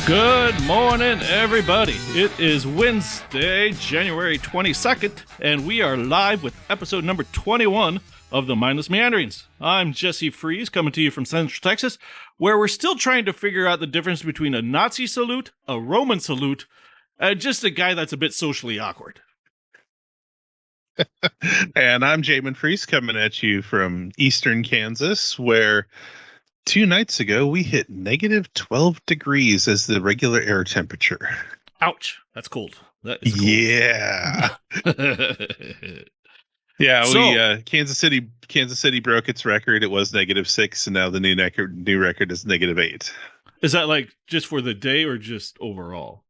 Good morning, everybody. It is Wednesday, January 22nd, and we are live with episode number 21 of the Mindless Meanderings. I'm Jesse Fries, coming to you from Central Texas, where we're still trying to figure out the difference between a Nazi salute, a Roman salute, and just a guy that's a bit socially awkward. And I'm Jamin Fries, coming at you from Eastern Kansas, where 2 nights ago, we hit negative 12 degrees as the regular air temperature. Ouch. That's cold. That is cold. Yeah. Yeah, So- Kansas City broke its record. It was -6, and now the new record is -8. Is that like just for the day or just overall?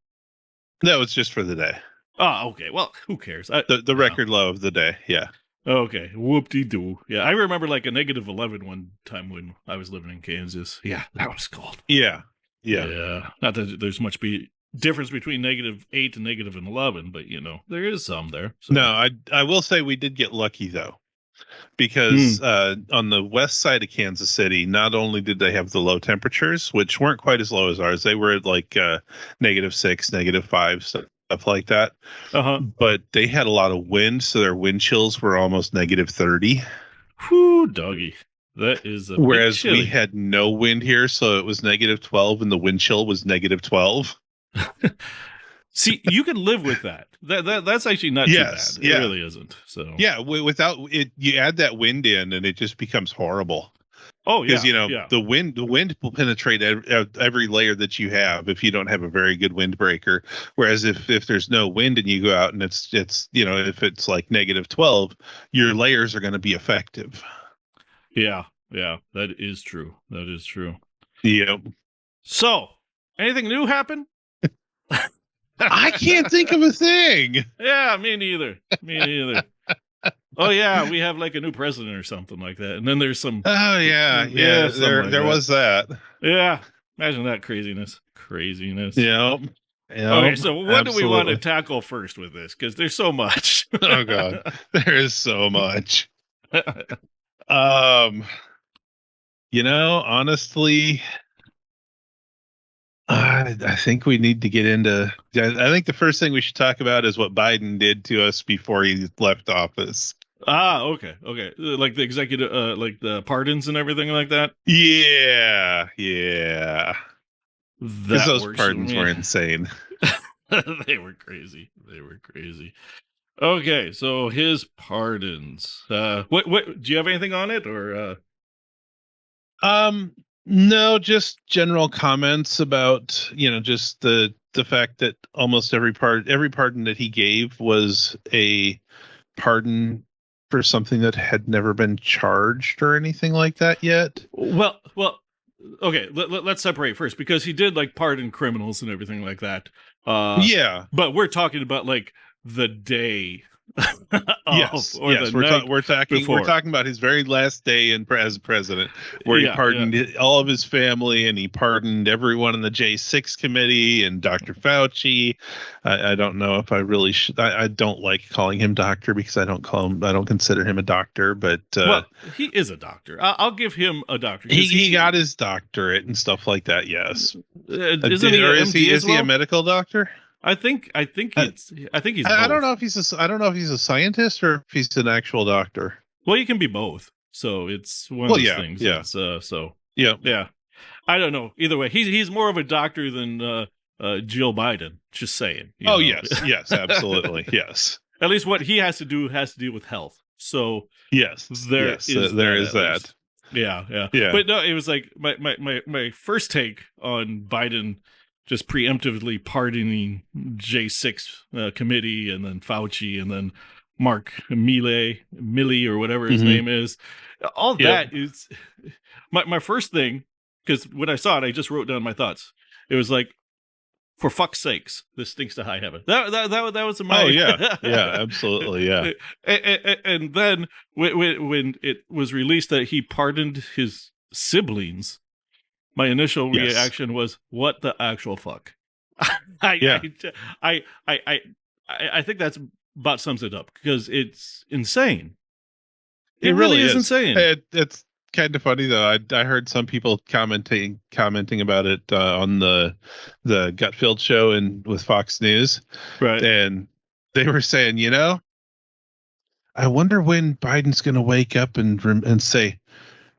No, it's just for the day. Oh, okay. Well, who cares? The record low of the day, yeah. Okay, whoop-de-doo. Yeah, I remember like a -11 one time when I was living in Kansas. Yeah, that was cold. Yeah. Not that there's much difference between -8 and -11, but there is some there. So. No, I will say we did get lucky though, because on the west side of Kansas City, not only did they have the low temperatures, which weren't quite as low as ours, they were at like -6, -5, stuff like that. But they had a lot of wind, so their wind chills were almost -30. Whoo, doggy. That is a Whereas bit chilly. we had no wind here, so it was -12, and the wind chill was -12. See, you can live with that. That's actually not too bad. It really isn't. So yeah, without it, you add that wind in, and it just becomes horrible. Oh yeah, because the wind will penetrate every layer that you have if you don't have a very good windbreaker. Whereas if there's no wind and you go out and it's if it's like -12, your layers are going to be effective. Yeah, that is true. Yep. So, anything new happen? I can't think of a thing. Yeah, me neither. Oh yeah, we have like a new president or something like that, and then there's some. Oh yeah. There was that. Yeah, imagine that craziness. Yep. Okay, so what do we want to tackle first with this? Because there's so much. Oh god, there is so much. Honestly, I think we need to get into. I think the first thing we should talk about is what Biden did to us before he left office. Okay. Like the executive, like the pardons and everything like that. Yeah. Because those pardons were insane. They were crazy. Okay, so his pardons. What? Do you have anything on it, or? No, just general comments about just the fact that almost every pardon that he gave was a pardon for something that had never been charged or anything like that yet. Well, okay. Let's separate first, because he did like pardon criminals and everything like that. Yeah, but we're talking about like the day. Yes. We're talking about his very last day as president, where he pardoned all of his family, and he pardoned everyone in the J6 committee and Dr. Fauci. I don't know if I really should. I don't like calling him doctor, because I don't consider him a doctor. But well, he is a doctor. I'll give him a doctor. He got his doctorate and stuff like that. Yes. Is he a medical doctor? I think he's. I don't know if he's a scientist or if he's an actual doctor. Well, you can be both, so it's one of those things. Yeah. Yeah. I don't know. Either way, he's more of a doctor than Jill Biden. Just saying. Yes, absolutely, yes. At least what he has to do with health. So yes, there is that. Yeah. But no, it was like my first take on Biden just preemptively pardoning J6 committee, and then Fauci, and then Mark Milley or whatever his name is. All that is my first thing, because when I saw it, I just wrote down my thoughts. It was like, for fuck's sakes, this stinks to high heaven. That was my. Oh yeah, absolutely, yeah. And then when it was released that he pardoned his siblings, my initial reaction was, "What the actual fuck?" I think that's about sums it up, because it's insane. It really is insane. It's kind of funny though. I heard some people commenting about it on the Gutfield show and with Fox News, right? And they were saying, I wonder when Biden's going to wake up and say,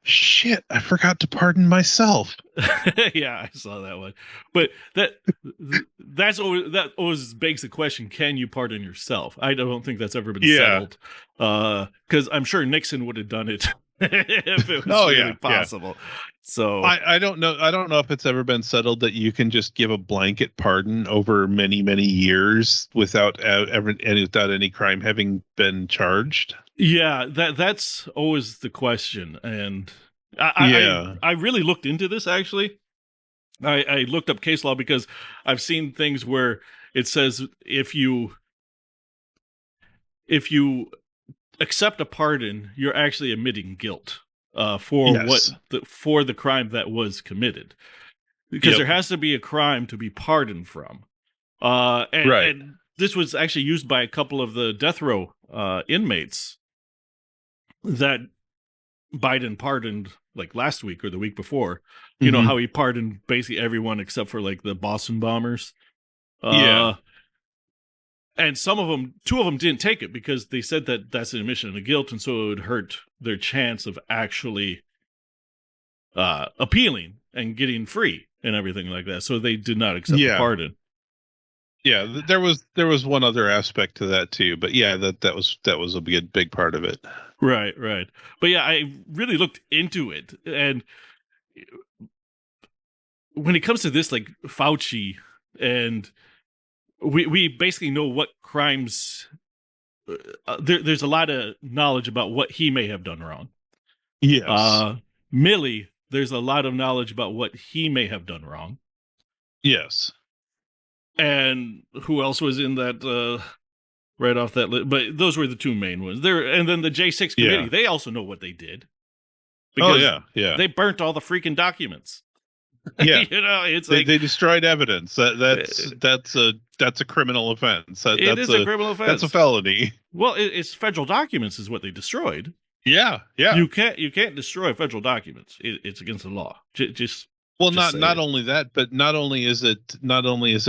"Shit, I forgot to pardon myself." Yeah, I saw that one, but that always begs the question: can you pardon yourself? I don't think that's ever been settled, because I'm sure Nixon would have done it if it was really possible. Yeah. So I don't know. I don't know if it's ever been settled that you can just give a blanket pardon over many years without without any crime having been charged. Yeah, that's always the question, and I really looked into this actually. I looked up case law because I've seen things where it says if you accept a pardon, you're actually admitting guilt for the crime that was committed, because there has to be a crime to be pardoned from. And this was actually used by a couple of the death row inmates that Biden pardoned like last week or the week before. You know how he pardoned basically everyone except for like the Boston bombers. And some of them, 2 of them didn't take it because they said that that's an admission of guilt, and so it would hurt their chance of actually appealing and getting free and everything like that. So they did not accept the pardon. Yeah, there was one other aspect to that too, but that was a big part of it. Right. But yeah, I really looked into it, and when it comes to this, like Fauci, and we basically know what crimes. There's a lot of knowledge about what he may have done wrong. Yes. Milley, there's a lot of knowledge about what he may have done wrong. Yes. And who else was in that right off that list? But those were the 2 main ones. And then the J6 committee, they also know what they did. Because they burnt all the freaking documents. Yeah, it's they destroyed evidence. That's a criminal offense. It is a criminal offense. That's a felony. Well, it's federal documents is what they destroyed. Yeah. You can't destroy federal documents. It's against the law. Not only that, but not only is it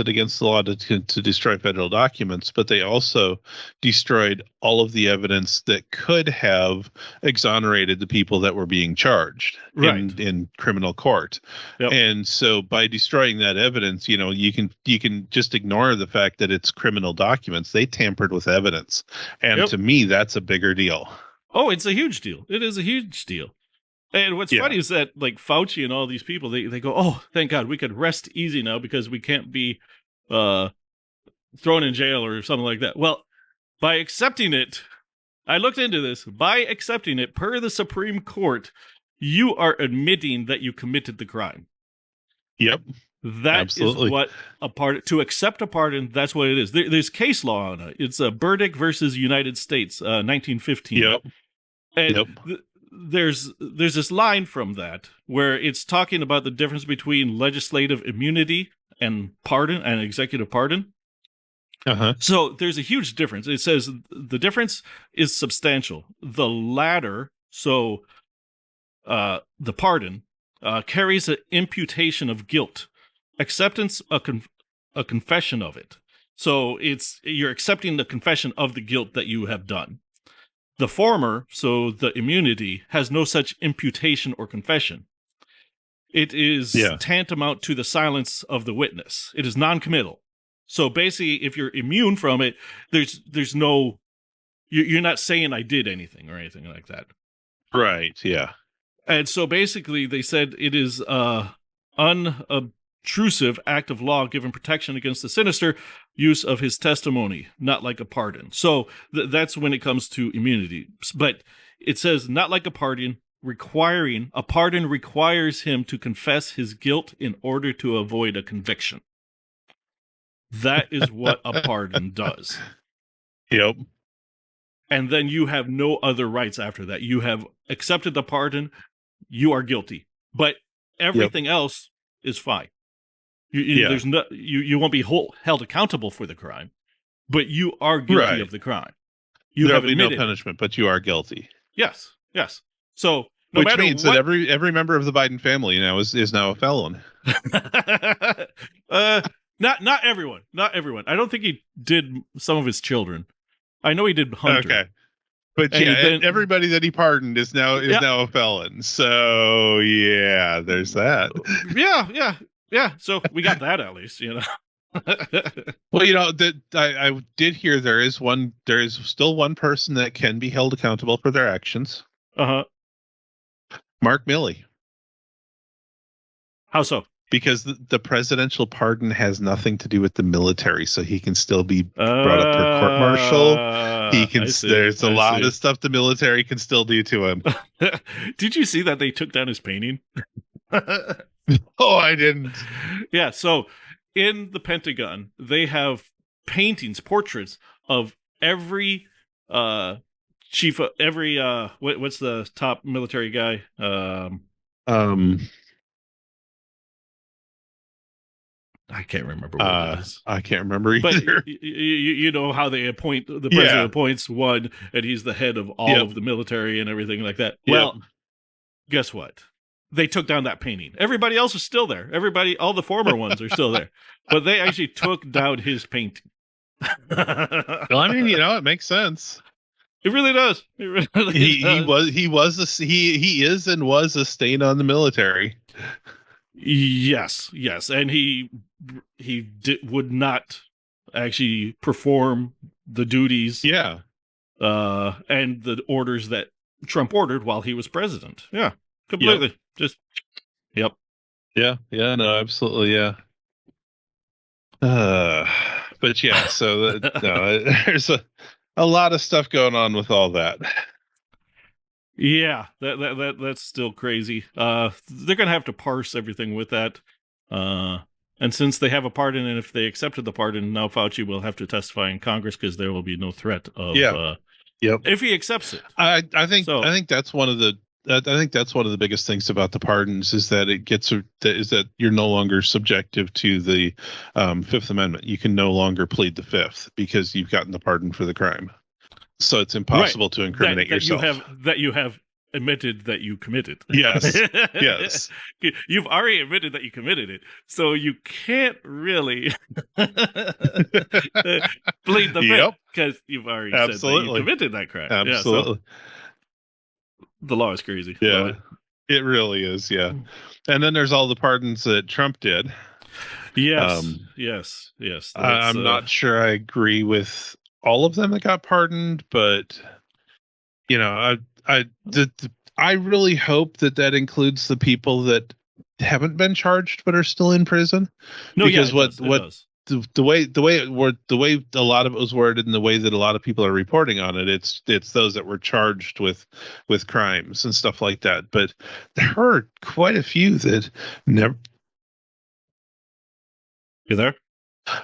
against the law to destroy federal documents, but they also destroyed all of the evidence that could have exonerated the people that were being charged in criminal court. Yep. And so by destroying that evidence, you can just ignore the fact that it's criminal documents. They tampered with evidence, and to me, that's a bigger deal. Oh, it's a huge deal. It is a huge deal. And what's funny is that like Fauci and all these people, they go, oh, thank God, we could rest easy now because we can't be thrown in jail or something like that. Well, by accepting it, I looked into this. By accepting it, per the Supreme Court, you are admitting that you committed the crime. Yep. That is what to accept a pardon, that's what it is. There's case law on it. It's a Burdick versus United States, 1915. Yep. And there's this line from that where it's talking about the difference between legislative immunity and pardon and executive pardon. So there's a huge difference. It says the difference is substantial. The latter, so the pardon, carries an imputation of guilt, acceptance, a confession of it. So you're accepting the confession of the guilt that you have done. The former, so the immunity, has no such imputation or confession. It is tantamount to the silence of the witness. It is non-committal. So basically, if you're immune from it, there's no, you're not saying I did anything or anything like that. Right. Yeah. And so basically, they said it is unobtrusive act of law given protection against the sinister use of his testimony, not like a pardon. So that's when it comes to immunity. But it says not like a pardon, a pardon requires him to confess his guilt in order to avoid a conviction. That is what a pardon does. Yep. And then you have no other rights after that. You have accepted the pardon, you are guilty. But everything else is fine. There's no, you won't be held accountable for the crime, but you are guilty of the crime. There'll be no punishment, but you are guilty. Yes. So no Which matter means what, that every member of the Biden family now is now a felon. Not everyone. Not everyone. I don't think he did some of his children. I know he did Hunter. Okay. But and yeah, everybody that he pardoned is now a felon. So yeah, there's that. Yeah. So we got that at least, you know. Well, you know that I did hear there is still one person that can be held accountable for their actions. Uh-huh. Mark Milley. How so? Because the presidential pardon has nothing to do with the military, so he can still be brought up for court-martial. There's a lot of stuff the military can still do to him. Did you see that they took down his painting? Oh, I didn't. Yeah, so in the Pentagon, they have paintings, portraits of every chief of every what's the top military guy? I can't remember what it is. I can't remember either. But you know how they appoint the president appoints one, and he's the head of all of the military and everything like that. Well, guess what? They took down that painting. Everybody else is still there. All the former ones are still there, but they actually took down his painting. Well, I mean, you know, it makes sense. It really does. It really does. He is and was a stain on the military. Yes, and he would not actually perform the duties. Yeah, and the orders that Trump ordered while he was president. Yeah, completely. Just yep. Yeah, no, absolutely, yeah. But yeah, so there's a lot of stuff going on with all that. Yeah, that's still crazy. They're gonna have to parse everything with that. And since they have a pardon, and if they accepted the pardon, now Fauci will have to testify in Congress because there will be no threat of. If he accepts it, I think that's one of the biggest things about the pardons is that that you're no longer subjective to the Fifth Amendment. You can no longer plead the Fifth because you've gotten the pardon for the crime. So it's impossible to incriminate yourself. You have admitted that you committed. Yes. You've already admitted that you committed it, so you can't really plead the Fifth because you've already said that you committed that crime. Absolutely. Yeah, so the law is crazy. Yeah, it really is. Yeah, and then there's all the pardons that Trump did. Yes. I'm not sure I agree with all of them that got pardoned, but you know, I really hope that includes the people that haven't been charged but are still in prison. Because the way a lot of it was worded and the way that a lot of people are reporting on it, it's those that were charged with crimes and stuff like that. But there are quite a few that never. You there?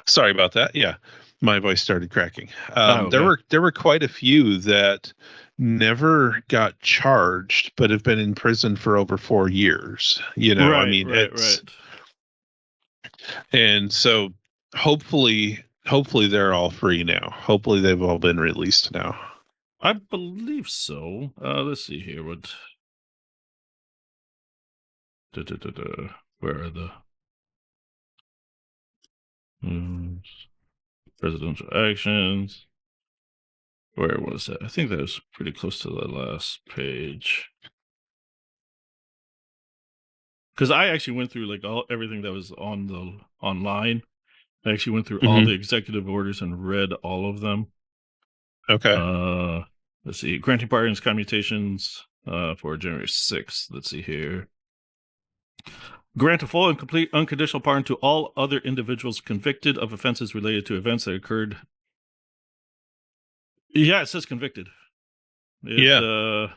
Sorry about that. Yeah, my voice started cracking. There were quite a few that never got charged but have been in prison for over 4 years. You know, I mean, right. And so hopefully they're all free now. Hopefully they've all been released now. I believe so. Let's see here. Where are the presidential actions? Where was that? I think that was pretty close to the last page. Because I actually went through like everything that was online. I actually went through all the executive orders and read all of them. Okay. Let's see. Granting pardons, commutations for January 6th. Let's see here. Grant a full and complete unconditional pardon to all other individuals convicted of offenses related to events that occurred. Yeah, it says convicted. Let's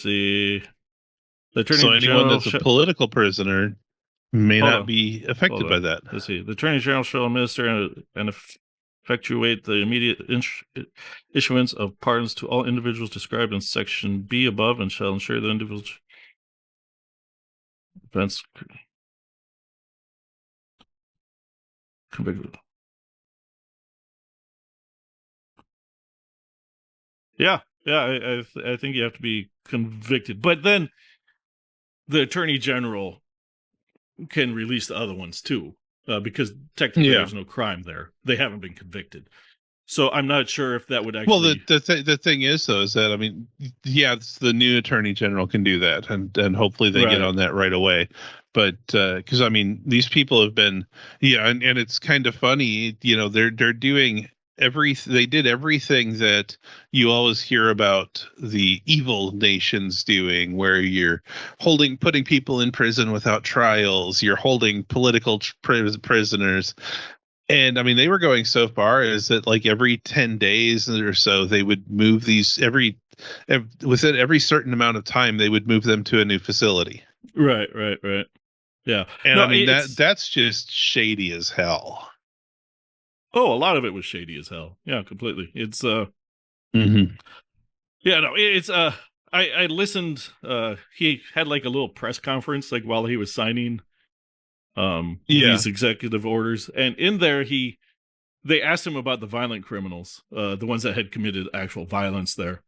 see. The Attorney General that's a political prisoner may not be affected by that. Let's see. The Attorney General shall administer and effectuate the immediate issuance of pardons to all individuals described in Section B above, and shall ensure the individuals offense convicted. Yeah, Yeah, I think you have to be convicted, but then the attorney general can release the other ones too, because technically there's no crime there. They haven't been convicted. So I'm not sure if that would actually. Well, the thing is though is that I mean, yeah, the new attorney general can do that, and hopefully they get on that right away. But because I mean, these people have been, yeah, and it's kind of funny, you know, they're doing they did everything that you always hear about the evil nations doing, where you're putting people in prison without trials, you're holding political prisoners. And I mean, they were going so far as that like every 10 days or so, they would move these within every certain amount of time, they would move them to a new facility. Right. Yeah. And no, I mean, that's just shady as hell. Oh, a lot of it was shady as hell. Yeah, completely. It's, mm-hmm. Yeah, no, it's, I listened, he had like a little press conference, like while he was signing, these executive orders. And in there, they asked him about the violent criminals, the ones that had committed actual violence there.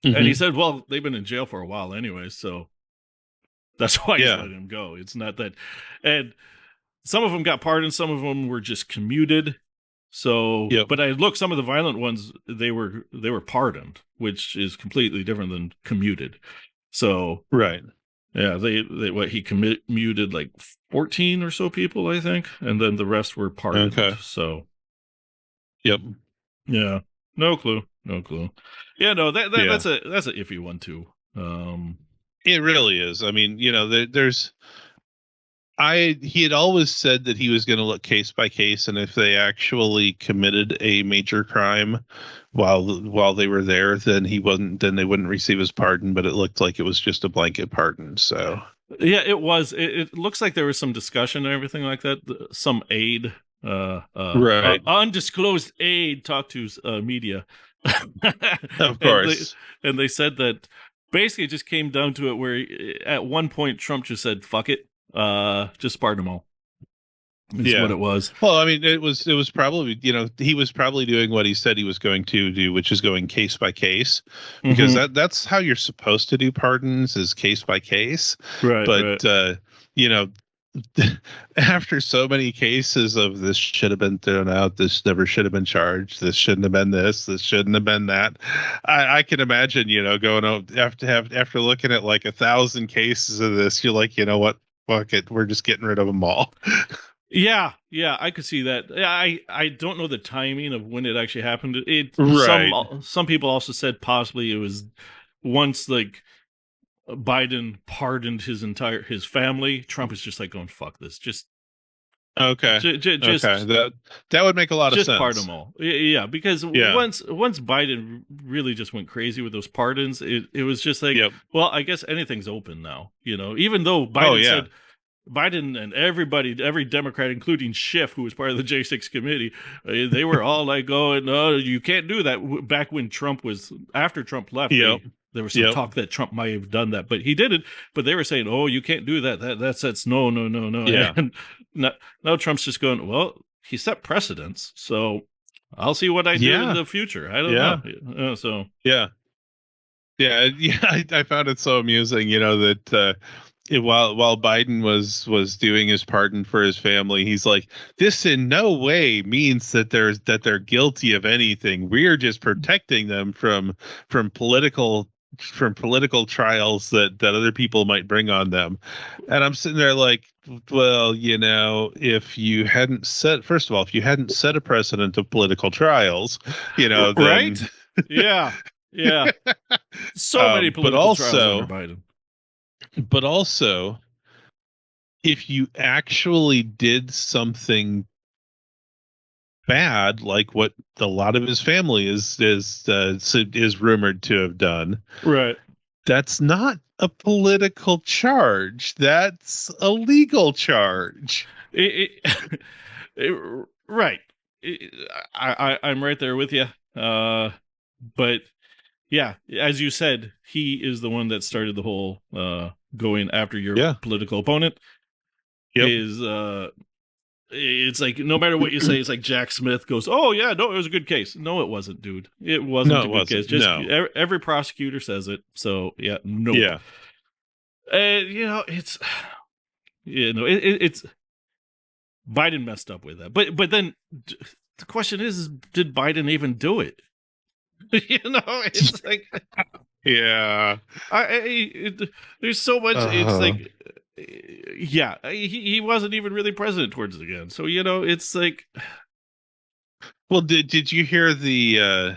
Mm-hmm. And he said, well, they've been in jail for a while anyway, so that's why he's letting him go. It's not that. And some of them got pardoned, some of them were just commuted. So, but I looked, some of the violent ones, they were pardoned, which is completely different than commuted. So, right. Yeah, he commuted like 14 or so people, I think, and then the rest were pardoned. Okay. So, yep. Yeah. No clue. Yeah, no, that's an iffy one too. It really is. I mean, you know, he had always said that he was going to look case by case, and if they actually committed a major crime while they were there, then they wouldn't receive his pardon. But it looked like it was just a blanket pardon. So yeah, it was. It looks like there was some discussion and everything like that. Some aide, right, undisclosed aide, talked to media. Of course, and they said that basically it just came down to it, where at one point Trump just said, "Fuck it." Just pardon them all. Is what it was. Well, I mean, it was probably, you know, he was probably doing what he said he was going to do, which is going case by case, because that's how you're supposed to do pardons, is case by case. Right. But you know, after so many cases of this should have been thrown out, this never should have been charged, this shouldn't have been this shouldn't have been that, I can imagine, you know, going after looking at like 1,000 cases of this, you're like, you know what, fuck it, we're just getting rid of them all. Yeah, I could see that. I don't know the timing of when it actually happened. Some people also said possibly it was once like Biden pardoned his family, Trump is just like going, fuck this, just okay. That would make a lot of sense. Just pardon them all. Yeah, because once Biden really just went crazy with those pardons, it was just like, well, I guess anything's open now. You know, even though Biden said. Biden and every Democrat, including Schiff, who was part of the J6 committee, they were all like, "Oh, no, you can't do that." Back when after Trump left, there was some talk that Trump might have done that, but he didn't. But they were saying, "Oh, you can't do that. That's no." Yeah. And now Trump's just going, "Well, he set precedents, so I'll see what I do in the future." I don't know. So yeah. I found it so amusing, you know, that. While Biden was doing his pardon for his family, he's like, this in no way means that they're guilty of anything. We're just protecting them from political trials that other people might bring on them. And I'm sitting there like, well, you know, if you hadn't set a precedent of political trials, you know, then... right? Yeah. So many political trials under Biden. But also, if you actually did something bad, like what a lot of his family is rumored to have done, right? That's not a political charge. That's a legal charge. Right. I'm right there with you. But yeah, as you said, he is the one that started the whole going after your political opponent. Yep. it's like no matter what you say, it's like Jack Smith goes, "Oh yeah, no, it was a good case." No, it wasn't, dude. It wasn't a good case. Just every prosecutor says it. So yeah, nope. Yeah. It's it's Biden messed up with that. But then the question is did Biden even do it? It's like yeah. There's so much. It's like yeah, he wasn't even really president towards the end. So it's like. Well, did you hear the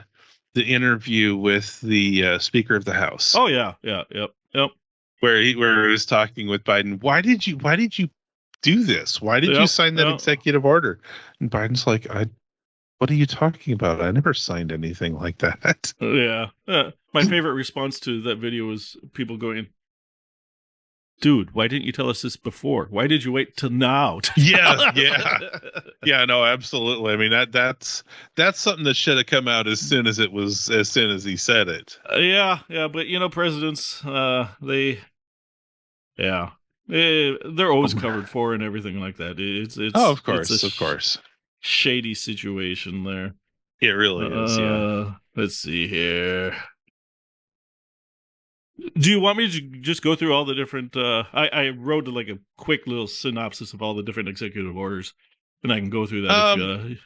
interview with the Speaker of the House? Oh yeah, yep. Where he was talking with Biden. Why did you do this? Why did you sign that executive order? And Biden's like, what are you talking about? I never signed anything like that. Yeah. My favorite response to that video was people going, dude, why didn't you tell us this before? Why did you wait till now? Yeah. No, absolutely. I mean, that's something that should have come out as soon as he said it. Yeah. But presidents, they're always covered for and everything like that. It's of course, shady situation there. It really is. Yeah. Let's see here. Do you want me to just go through all the different? I wrote like a quick little synopsis of all the different executive orders, and I can go through that.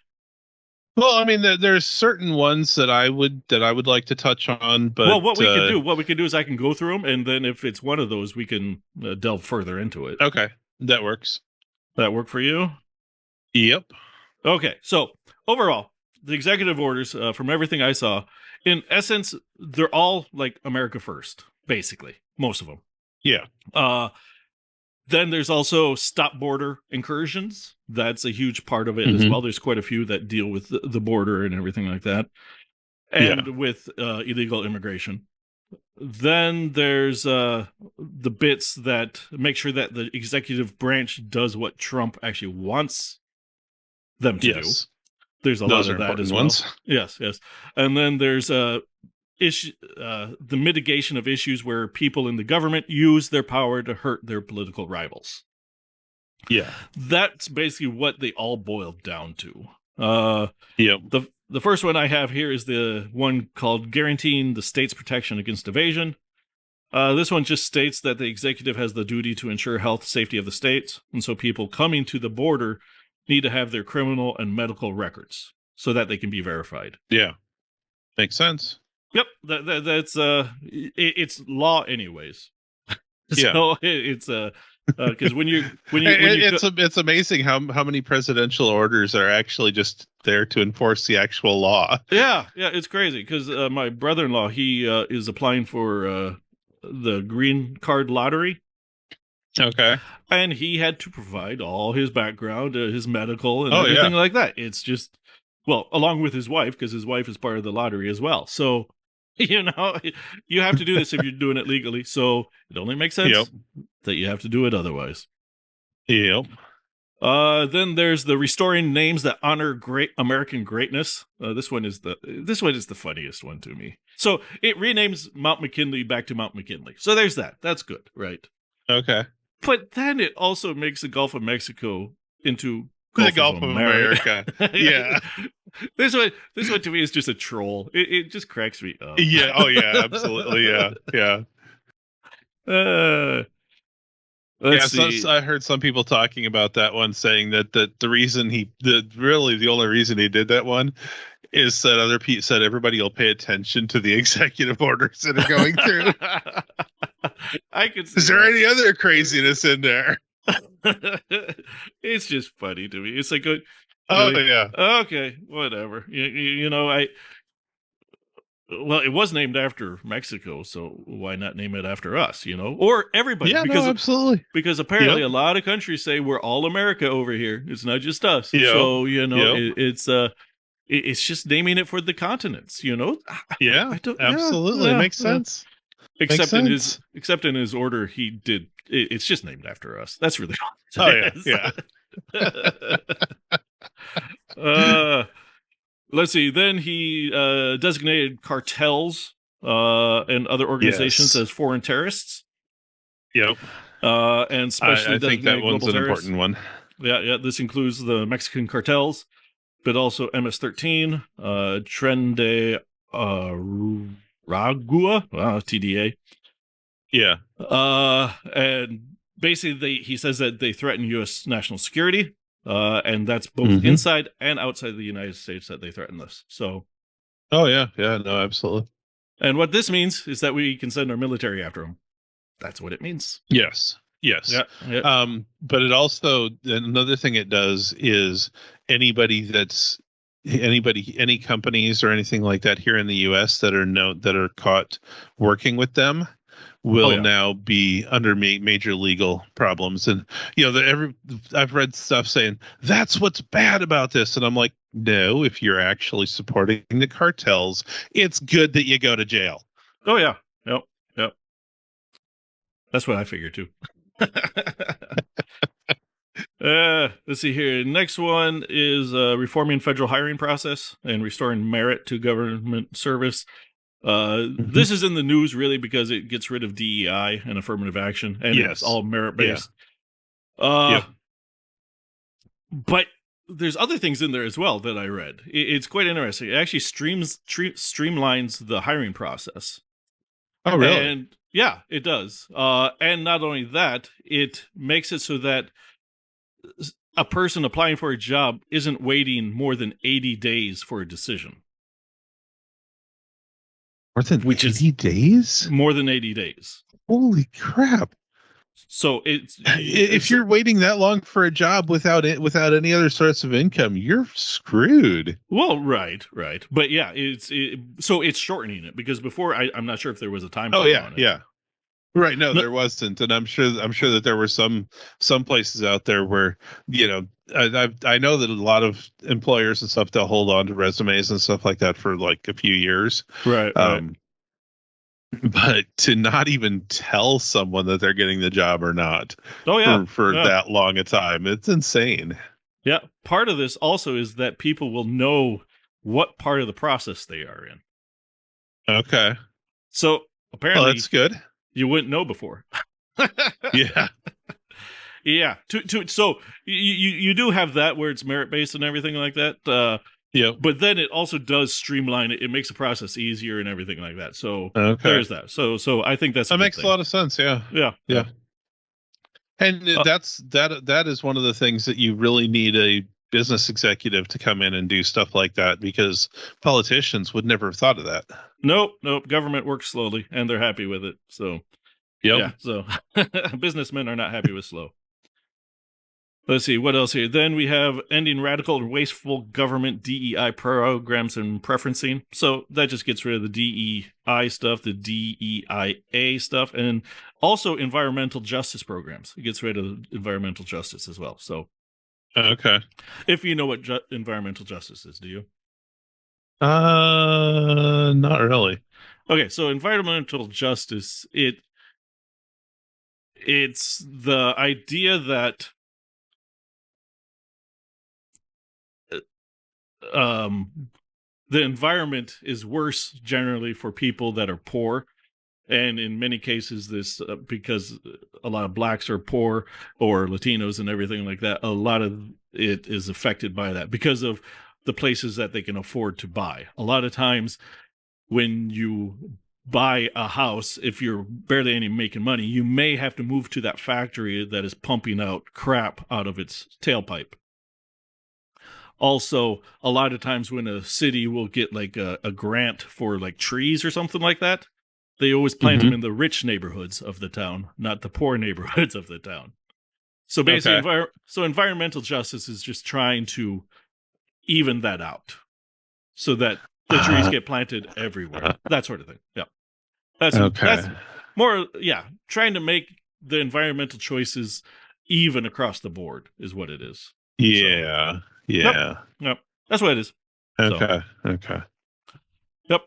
Well, I mean, there's certain ones that I would like to touch on, but what we can do is I can go through them, and then if it's one of those, we can delve further into it. Okay, that works. That work for you? Yep. Okay, so overall, the executive orders, from everything I saw, in essence, they're all like America first, basically, most of them. Yeah. Then there's also stop border incursions. That's a huge part of it as well. There's quite a few that deal with the border and everything like that, and with illegal immigration. Then there's the bits that make sure that the executive branch does what Trump actually wants them to do. There's a lot of that as well. Ones. Yes. And then there's the mitigation of issues where people in the government use their power to hurt their political rivals. Yeah. That's basically what they all boiled down to. The first one I have here is the one called Guaranteeing the State's Protection Against Evasion. This one just states that the executive has the duty to ensure health safety of the states, and so people coming to the border need to have their criminal and medical records so that they can be verified. Yeah. Makes sense. Yep. That's it's law anyways. So it's because when you it's amazing how many presidential orders are actually just there to enforce the actual law. Yeah, it's crazy because my brother-in-law, he is applying for the green card lottery. Okay. And he had to provide all his background, his medical and everything like that. It's just, well, along with his wife, because his wife is part of the lottery as well. So, you have to do this if you're doing it legally. So it only makes sense that you have to do it otherwise. Yep. Then there's the restoring names that honor great American greatness. This one is the funniest one to me. So it renames Mount McKinley back to Mount McKinley. So there's that. That's good, right? Okay. But then it also makes the Gulf of Mexico into the Gulf of America. Yeah. This one to me is just a troll. It just cracks me up. Yeah. Oh yeah. Absolutely. Yeah. Let's see. I heard some people talking about that one, saying that the reason the only reason he did that one is that other people said everybody will pay attention to the executive orders that are going through. I could see Is there any other craziness in there? It's just funny to me. It's like, okay, whatever. Well, it was named after Mexico, so why not name it after us? Or everybody? Yeah, absolutely. Because apparently a lot of countries say we're all America over here. It's not just us. So it's just naming it for the continents. Yeah, absolutely makes sense. Except in his order, he did. It's just named after us. That's really all. Let's see. Then he designated cartels and other organizations as foreign terrorists. Yep. And especially I think that one's an important one. Yeah. This includes the Mexican cartels, but also MS-13, Tren de Ragua, TDA. Yeah. And basically, he says that they threaten U.S. national security, and that's both inside and outside the United States that they threaten this. So. Oh, yeah. Yeah, no, absolutely. And what this means is that we can send our military after them. That's what it means. Yes. Yeah. But it also, another thing it does is any companies or anything like that here in the U.S. that are caught working with them will now be under major legal problems. And I've read stuff saying that's what's bad about this, and I'm like, no, if you're actually supporting the cartels, it's good that you go to jail. Oh yeah. Yep. That's what I figured too. Let's see here. Next one is reforming federal hiring process and restoring merit to government service. This is in the news really because it gets rid of DEI and affirmative action, and it's all merit based. But there's other things in there as well that I read. It's quite interesting. It actually streamlines the hiring process. Oh, really? And yeah, it does. And not only that, it makes it so that a person applying for a job isn't waiting more than 80 days for a decision. More than 80 days? More than 80 days. Holy crap. So if you're waiting that long for a job without any other source of income, you're screwed. Well, right. But yeah, so it's shortening it, because before I'm not sure if there was a time. Oh yeah, yeah. Right. No, there wasn't. And I'm sure that there were some places out there where, I know that a lot of employers and stuff, they'll hold on to resumes and stuff like that for like a few years. Right. But to not even tell someone that they're getting the job or not for that long a time, it's insane. Yeah. Part of this also is that people will know what part of the process they are in. Okay. So apparently that's good. You wouldn't know before. Yeah. Yeah. So you do have that where it's merit based and everything like that. Yeah. But then it also does streamline it. It makes the process easier and everything like that. So there's that. So I think that makes a lot of sense. Yeah. Yeah. And that is one of the things that you really need a business executive to come in and do stuff like that, because politicians would never have thought of that. Nope. Government works slowly and they're happy with it. So yeah. So businessmen are not happy with slow. Let's see, what else here? Then we have ending radical and wasteful government DEI programs and preferencing. So that just gets rid of the DEI stuff, the DEIA stuff, and also environmental justice programs. It gets rid of environmental justice as well. So, okay. If you know what environmental justice is, do you? Not really. Okay, so environmental justice, it's the idea that the environment is worse generally for people that are poor, and in many cases this because a lot of blacks are poor, or Latinos and everything like that, a lot of it is affected by that because of the places that they can afford to buy. A lot of times when you buy a house, if you're barely any making money, you may have to move to that factory that is pumping out crap out of its tailpipe. Also, a lot of times when a city will get like a grant for like trees or something like that, they always plant them in the rich neighborhoods of the town, not the poor neighborhoods of the town. So basically, environmental justice is just trying to even that out so that the trees get planted everywhere. That sort of thing. Yeah. That's more, trying to make the environmental choices even across the board is what it is. Yeah. So. Yeah. Yep. That's what it is. Okay. Okay. Yep.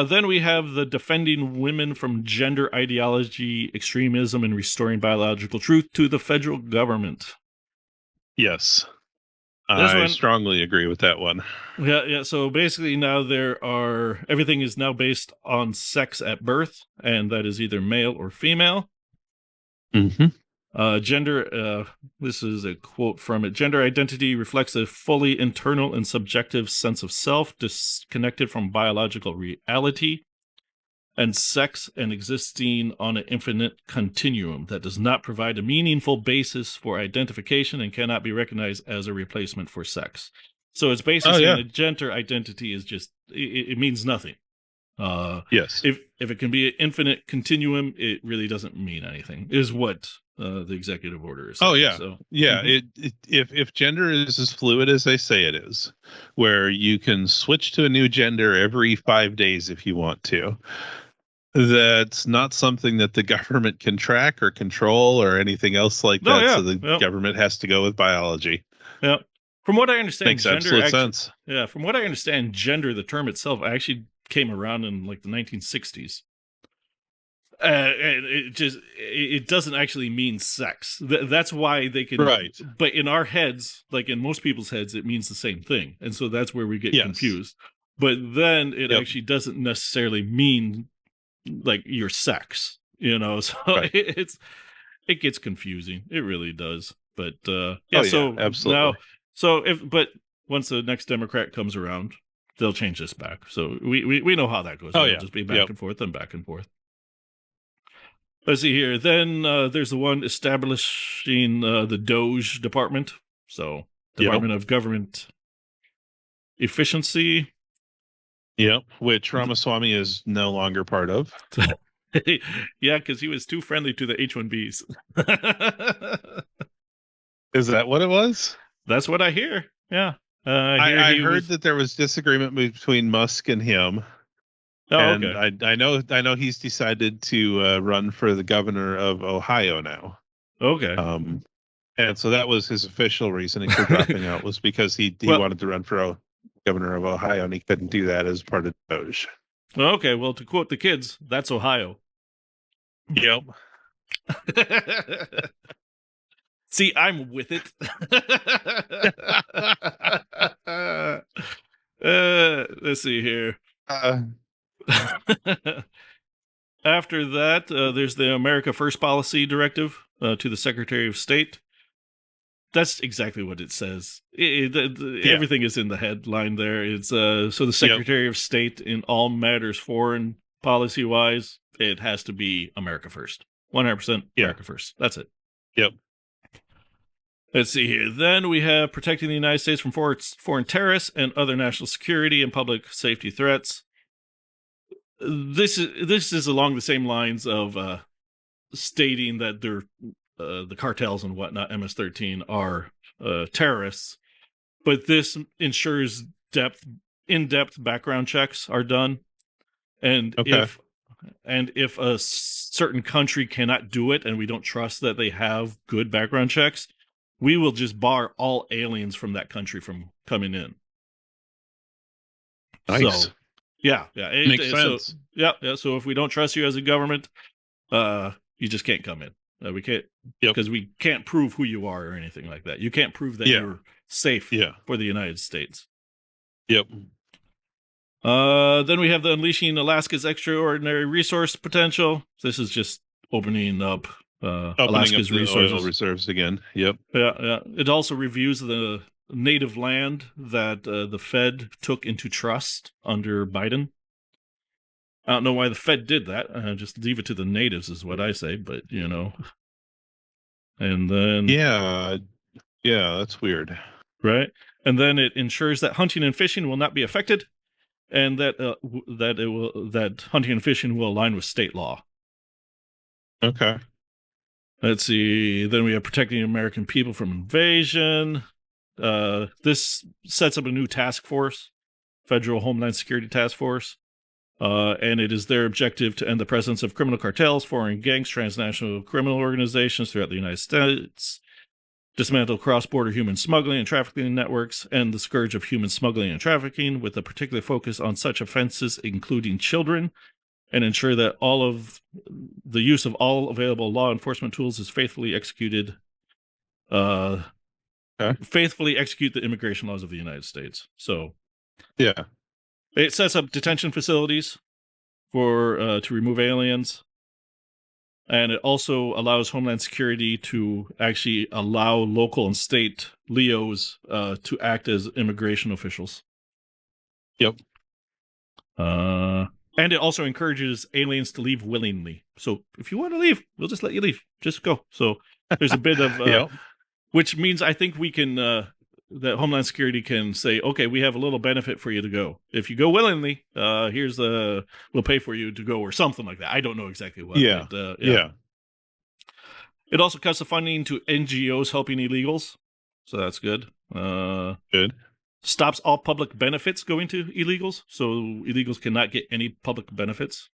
Then we have the defending women from gender ideology, extremism, and restoring biological truth to the federal government. Yes. I strongly agree with that one. Yeah. So basically now everything is now based on sex at birth, and that is either male or female. Gender, this is a quote from it. Gender identity reflects a fully internal and subjective sense of self, disconnected from biological reality, and sex and existing on an infinite continuum that does not provide a meaningful basis for identification and cannot be recognized as a replacement for sex. So it's basically saying a gender identity is just, it means nothing. Yes. If it can be an infinite continuum, it really doesn't mean anything, is what the executive order is saying. Oh yeah. So, yeah. Mm-hmm. If gender is as fluid as they say it is, where you can switch to a new gender every 5 days if you want to, that's not something that the government can track or control or anything else like that. Yeah. So the government has to go with biology. Yeah. From what I understand, makes absolute sense. Yeah. From what I understand, gender, the term itself, actually came around in like the 1960s. It doesn't actually mean sex. That's why they can. Right. But in our heads, like in most people's heads, it means the same thing, and so that's where we get confused. But then it actually doesn't necessarily mean like your sex, So it gets confusing. It really does. But so absolutely. Now, but once the next Democrat comes around, they'll change this back. So we know how that goes. It'll just be back and forth and back and forth. Let's see here. Then there's the one establishing the DOGE department. So Department of Government Efficiency. Yep, which Ramaswamy is no longer part of. Yeah, because he was too friendly to the H-1Bs. Is that what it was? That's what I hear. Yeah. I heard that there was disagreement between Musk and him. Oh, and okay. I know he's decided to run for the governor of Ohio now. Okay. And so that was his official reasoning for dropping out, was because he wanted to run for governor of Ohio, and he couldn't do that as part of DOGE. Okay, well, to quote the kids, that's Ohio. Yep. See, I'm with it. Let's see here. After that, there's the America First Policy Directive to the Secretary of State. That's exactly what it says. Everything is in the headline there. It's so the Secretary of State in all matters foreign policy-wise, it has to be America first. 100% America first. That's it. Yep. Let's see here. Then we have protecting the United States from foreign terrorists and other national security and public safety threats. This is along the same lines of stating that they're the cartels and whatnot, MS-13, are terrorists, but this ensures in-depth background checks are done, and if a certain country cannot do it, and we don't trust that they have good background checks, we will just bar all aliens from that country from coming in. Nice. So, yeah, makes sense. So, so if we don't trust you as a government, you just can't come in. We can't, because we can't prove who you are or anything like that. You can't prove that you're safe for the United States. Yep. Then we have the Unleashing Alaska's Extraordinary Resource Potential. This is just opening up Alaska's oil reserves again. Yep. Yeah. It also reviews the native land that the Fed took into trust under Biden. I don't know why the Fed did that. Just leave it to the natives is what I say, but And then yeah, that's weird. Right? And then it ensures that hunting and fishing will not be affected, and that that hunting and fishing will align with state law. Okay. Let's see. Then we have protecting the American people from invasion. This sets up a new task force, Federal Homeland Security Task Force. And it is their objective to end the presence of criminal cartels, foreign gangs, transnational criminal organizations throughout the United States, dismantle cross-border human smuggling and trafficking networks, and the scourge of human smuggling and trafficking, with a particular focus on such offenses, including children, and ensure that all of the use of all available law enforcement tools is faithfully executed. Faithfully execute the immigration laws of the United States. So, it sets up detention facilities for to remove aliens. And it also allows Homeland Security to actually allow local and state LEOs to act as immigration officials. Yep. And it also encourages aliens to leave willingly. So if you want to leave, we'll just let you leave. Just go. So there's a bit of, yep. Which means I think we can, that Homeland Security can say, okay, we have a little benefit for you to go. If you go willingly, we'll pay for you to go, or something like that. I don't know exactly what. Yeah. But, yeah. It also cuts the funding to NGOs helping illegals. So that's good. Good. Stops all public benefits going to illegals. So illegals cannot get any public benefits.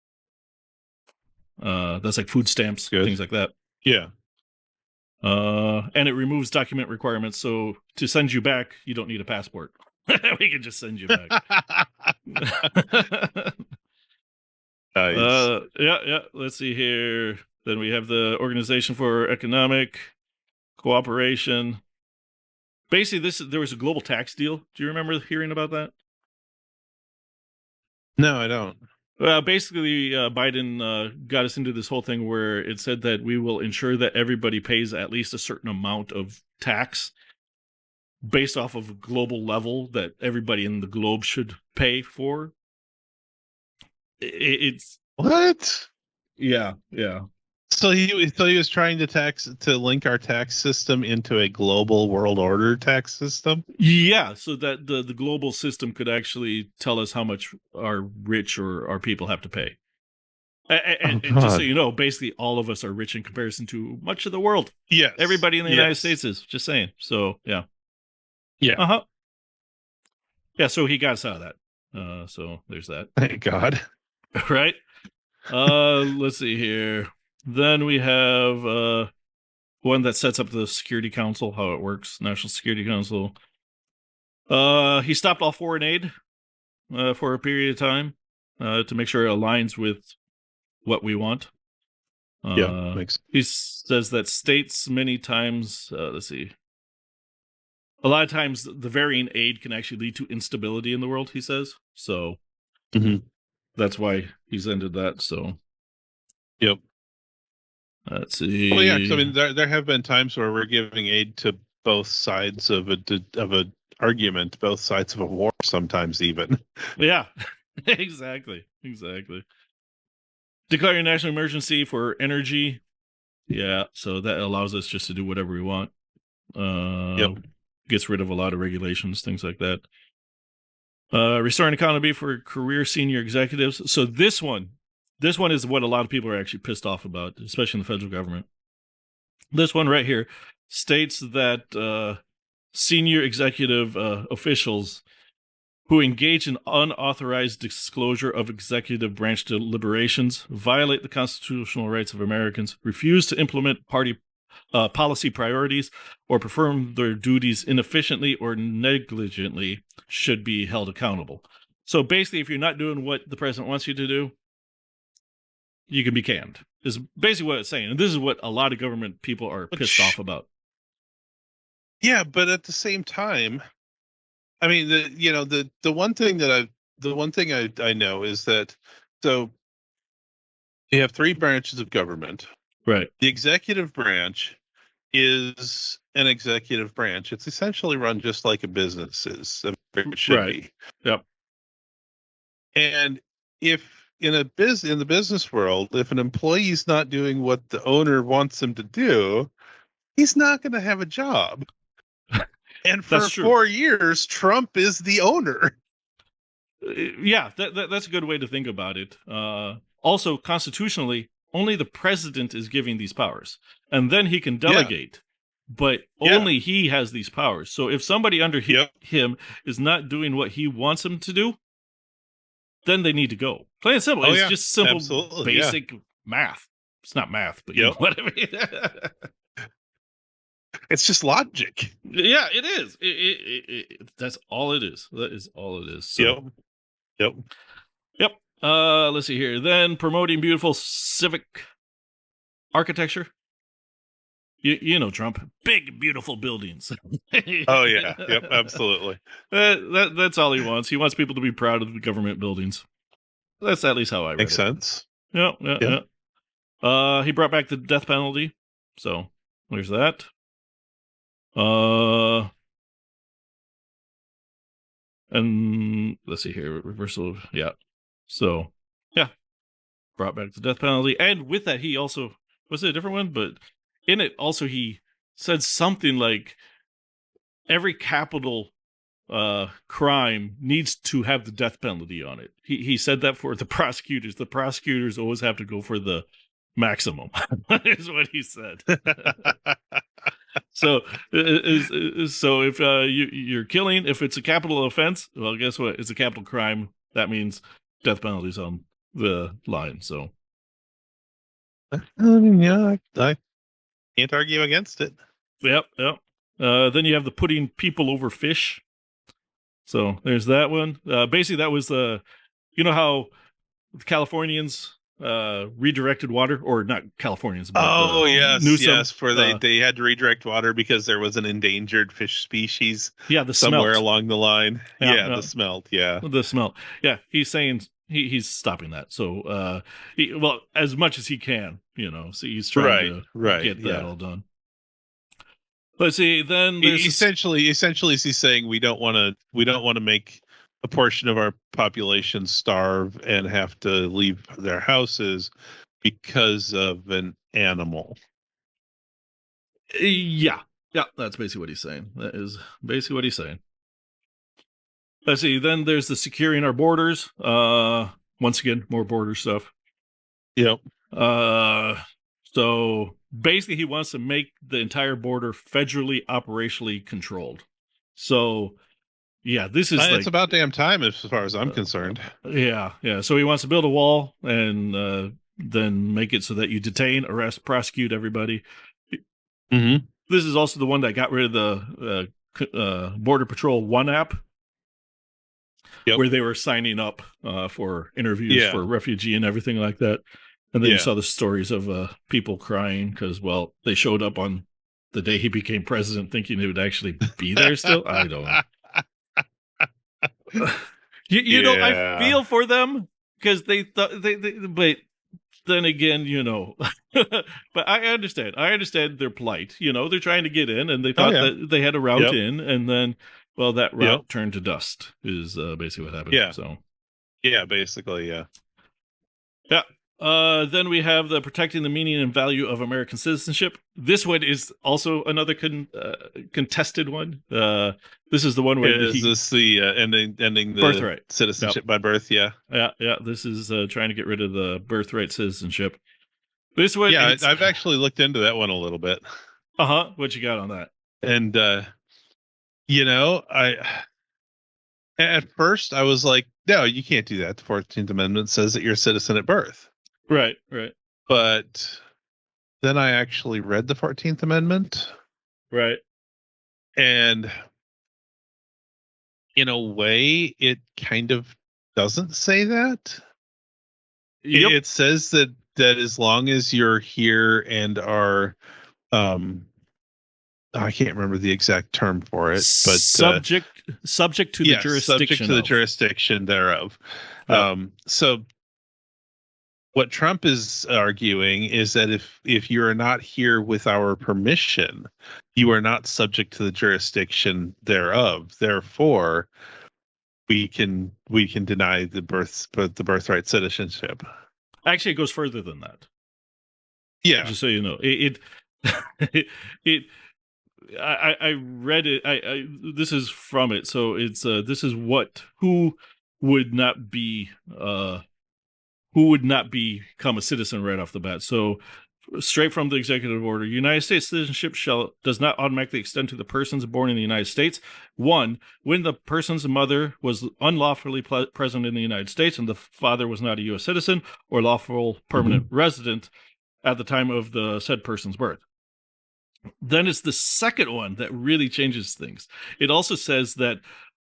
That's like food stamps, good. Things like that. Yeah. And it removes document requirements. So to send you back, you don't need a passport. We can just send you back. Nice. Yeah. Let's see here. Then we have the Organization for Economic Cooperation. Basically, there was a global tax deal. Do you remember hearing about that? No, I don't. Well, basically, Biden got us into this whole thing where it said that we will ensure that everybody pays at least a certain amount of tax based off of a global level that everybody in the globe should pay for. It's what? Yeah. So he was trying to link our tax system into a global world order tax system. Yeah, so that the global system could actually tell us how much our rich or our people have to pay. And just so you know, basically all of us are rich in comparison to much of the world. Yes. Everybody in the United States is. Just saying. So, yeah. Yeah. Yeah, so he got us out of that. So there's that. Thank God. Right? Let's see here. Then we have one that sets up the Security Council, how it works, National Security Council. He stopped all foreign aid for a period of time to make sure it aligns with what we want. He says that states many times, let's see, a lot of times the varying aid can actually lead to instability in the world, he says. So that's why he's ended that. So, yep. Let's see. Well, yeah, because I mean, there have been times where we're giving aid to both sides of a argument, both sides of a war, sometimes even. Yeah, exactly. Declaring national emergency for energy. Yeah, so that allows us just to do whatever we want. Gets rid of a lot of regulations, things like that. Restoring accountability for career senior executives. So this one is what a lot of people are actually pissed off about, especially in the federal government. This one right here states that senior executive officials who engage in unauthorized disclosure of executive branch deliberations, violate the constitutional rights of Americans, refuse to implement party policy priorities, or perform their duties inefficiently or negligently should be held accountable. So basically, if you're not doing what the president wants you to do, you can be canned, is basically what it's saying. And this is what a lot of government people are pissed off about. Yeah, but at the same time, I mean, the one thing I know is that, so you have three branches of government. Right. The executive branch is an executive branch. It's essentially run just like a business is. It should be. Yep. And if in the business world, if an employee is not doing what the owner wants him to do, he's not going to have a job. And for 4 years, Trump is the owner. Yeah, that's a good way to think about it. Also, constitutionally, only the president is giving these powers, and then he can delegate, but only he has these powers. So if somebody under him is not doing what he wants him to do, then they need to go. Plain and simple. It's just simple, basic math. It's not math, but you know what I mean. It's just logic. Yeah, it is. That's all it is. That is all it is. So, Yep. Let's see here. Then promoting beautiful civic architecture. You know Trump. Big, beautiful buildings. Oh, yeah. Yep, absolutely. That's all he wants. He wants people to be proud of the government buildings. That's at least how I read it. Makes sense. Yeah. He brought back the death penalty. So there's that. And let's see here, reversal. Yeah. So yeah, brought back the death penalty, and with that, he also was it a different one, but in it also he said something like every capital crime needs to have the death penalty on it. He said that for the prosecutors. The prosecutors always have to go for the maximum, is what he said. So if you're killing, if it's a capital offense, well, guess what? It's a capital crime. That means death penalty's on the line. So, I mean, yeah, I can't argue against it. Yep. Then you have the putting people over fish. So there's that one. Basically, that was you know how the Californians redirected water, or not Californians, but yes, Newsom, yes, for they had to redirect water because there was an endangered fish species. Yeah, the somewhere smelt. along the line. Yeah, the smelt. Yeah, the smelt. Yeah, he's saying he's stopping that. So, well, as much as he can, so he's trying to get that all done. Let's see. Then there's essentially he's saying we don't want to make a portion of our population starve and have to leave their houses because of an animal. Yeah, that's basically what he's saying. That is basically what he's saying. Let's see. Then there's the securing our borders. Once again, more border stuff. Yep. So basically, he wants to make the entire border federally operationally controlled. So, yeah, this is it's about damn time as far as I'm concerned. Yeah. So he wants to build a wall and then make it so that you detain, arrest, prosecute everybody. Mm-hmm. This is also the one that got rid of the Border Patrol One app. Yep. Where they were signing up for interviews for refugee and everything like that. And then you saw the stories of people crying because, well, they showed up on the day he became president thinking he would actually be there still. I don't know. you know, I feel for them because they thought but then again, but I understand. I understand their plight. They're trying to get in and they thought that they had a route in, and then, well, that route turned to dust is basically what happened. Yeah. So, yeah, basically, yeah. Yeah. Then we have the protecting the meaning and value of American citizenship. This one is also another contested one. This is the one where is this the ending the birthright citizenship by birth? Yeah. This is trying to get rid of the birthright citizenship. This one, I've actually looked into that one a little bit. What you got on that? And at first I was like, no, you can't do that. The 14th Amendment says that you're a citizen at birth. Right. But then I actually read the 14th Amendment. Right. And in a way, it kind of doesn't say that. Yep. It says that as long as you're here and are, I can't remember the exact term for it, but subject to the jurisdiction. Subject to the jurisdiction thereof. Yep. So what Trump is arguing is that if you are not here with our permission, you are not subject to the jurisdiction thereof. Therefore, we can deny the birthright citizenship. Actually, it goes further than that. Yeah, just so you know, I read it. This is from it. So it's this is who would not become a citizen right off the bat. So straight from the executive order, United States citizenship does not automatically extend to the persons born in the United States. 1, when the person's mother was unlawfully present in the United States and the father was not a U.S. citizen or lawful permanent resident at the time of the said person's birth. Then it's the second one that really changes things. It also says that,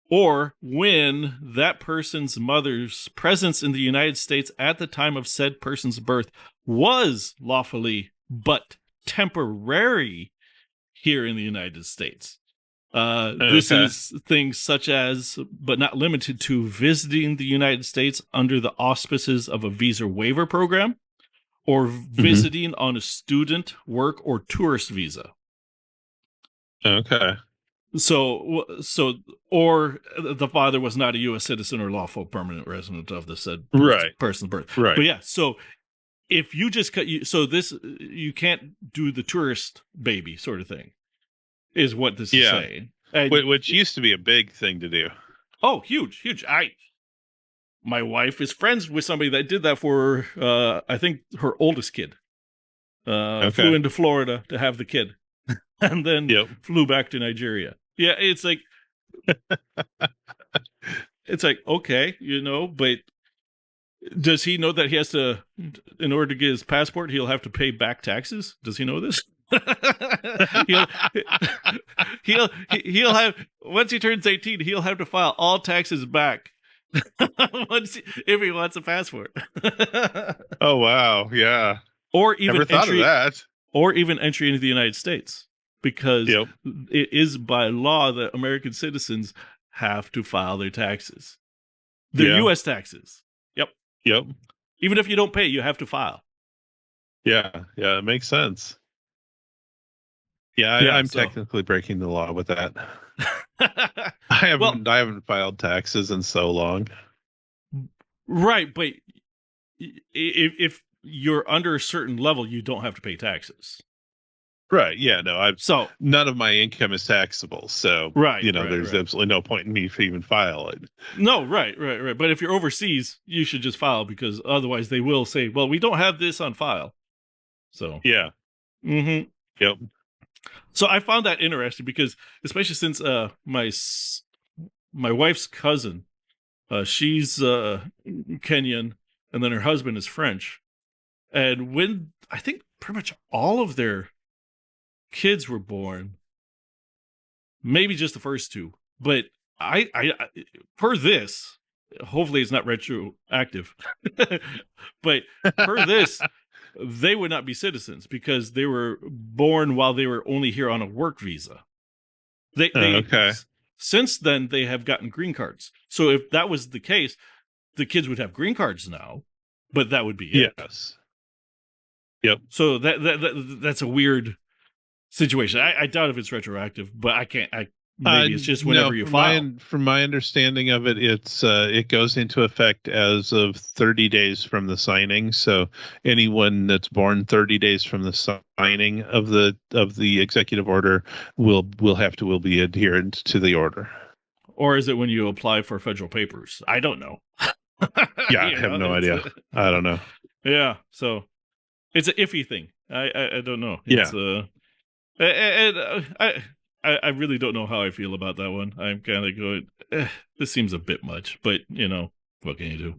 or when that person's mother's presence in the United States at the time of said person's birth was lawfully but temporary here in the United States. This is things such as, but not limited to, visiting the United States under the auspices of a visa waiver program, or visiting on a student, work, or tourist visa. Okay. So, or the father was not a U.S. citizen or lawful permanent resident of the said person's birth. Right. But yeah, so if you just you can't do the tourist baby sort of thing, is what this is saying. And, which used to be a big thing to do. Oh, huge. My wife is friends with somebody that did that for, I think, her oldest kid. Flew into Florida to have the kid, and then flew back to Nigeria. Yeah, it's like, okay, but does he know that he has to, in order to get his passport, he'll have to pay back taxes? Does he know this? he'll have, once he turns 18, he'll have to file all taxes back if he wants a passport. Oh wow, yeah. Or even never thought of that. Or even entry into the United States, because it is by law that American citizens have to file their taxes, their U.S. taxes. Yep. Even if you don't pay, you have to file. Yeah, it makes sense. Yeah, I'm technically breaking the law with that. I haven't filed taxes in so long. Right, but if you're under a certain level, you don't have to pay taxes. Right. Yeah. No. None of my income is taxable, so there's absolutely no point in me to even file it. No. Right. But if you're overseas, you should just file, because otherwise they will say, "Well, we don't have this on file." So yeah. Mm-hmm. Yep. So I found that interesting, because especially since my wife's cousin, she's Kenyan, and then her husband is French, and when I think pretty much all of their kids were born, maybe just the first two, but I per this, hopefully it's not retroactive, but per this, they would not be citizens because they were born while they were only here on a work visa. Since then they have gotten green cards. So if that was the case, the kids would have green cards now, but that would be it. Yes. Yep. So that's a weird situation. I doubt if it's retroactive, but maybe it's just whenever you file. From my understanding of it, it goes into effect as of 30 days from the signing. So anyone that's born 30 days from the signing of the executive order will be adherent to the order. Or is it when you apply for federal papers? I don't know. Yeah, I have no idea. I don't know. Yeah, so it's an iffy thing. I don't know. It's, I really don't know how I feel about that one. I'm kind of going, this seems a bit much, but what can you do?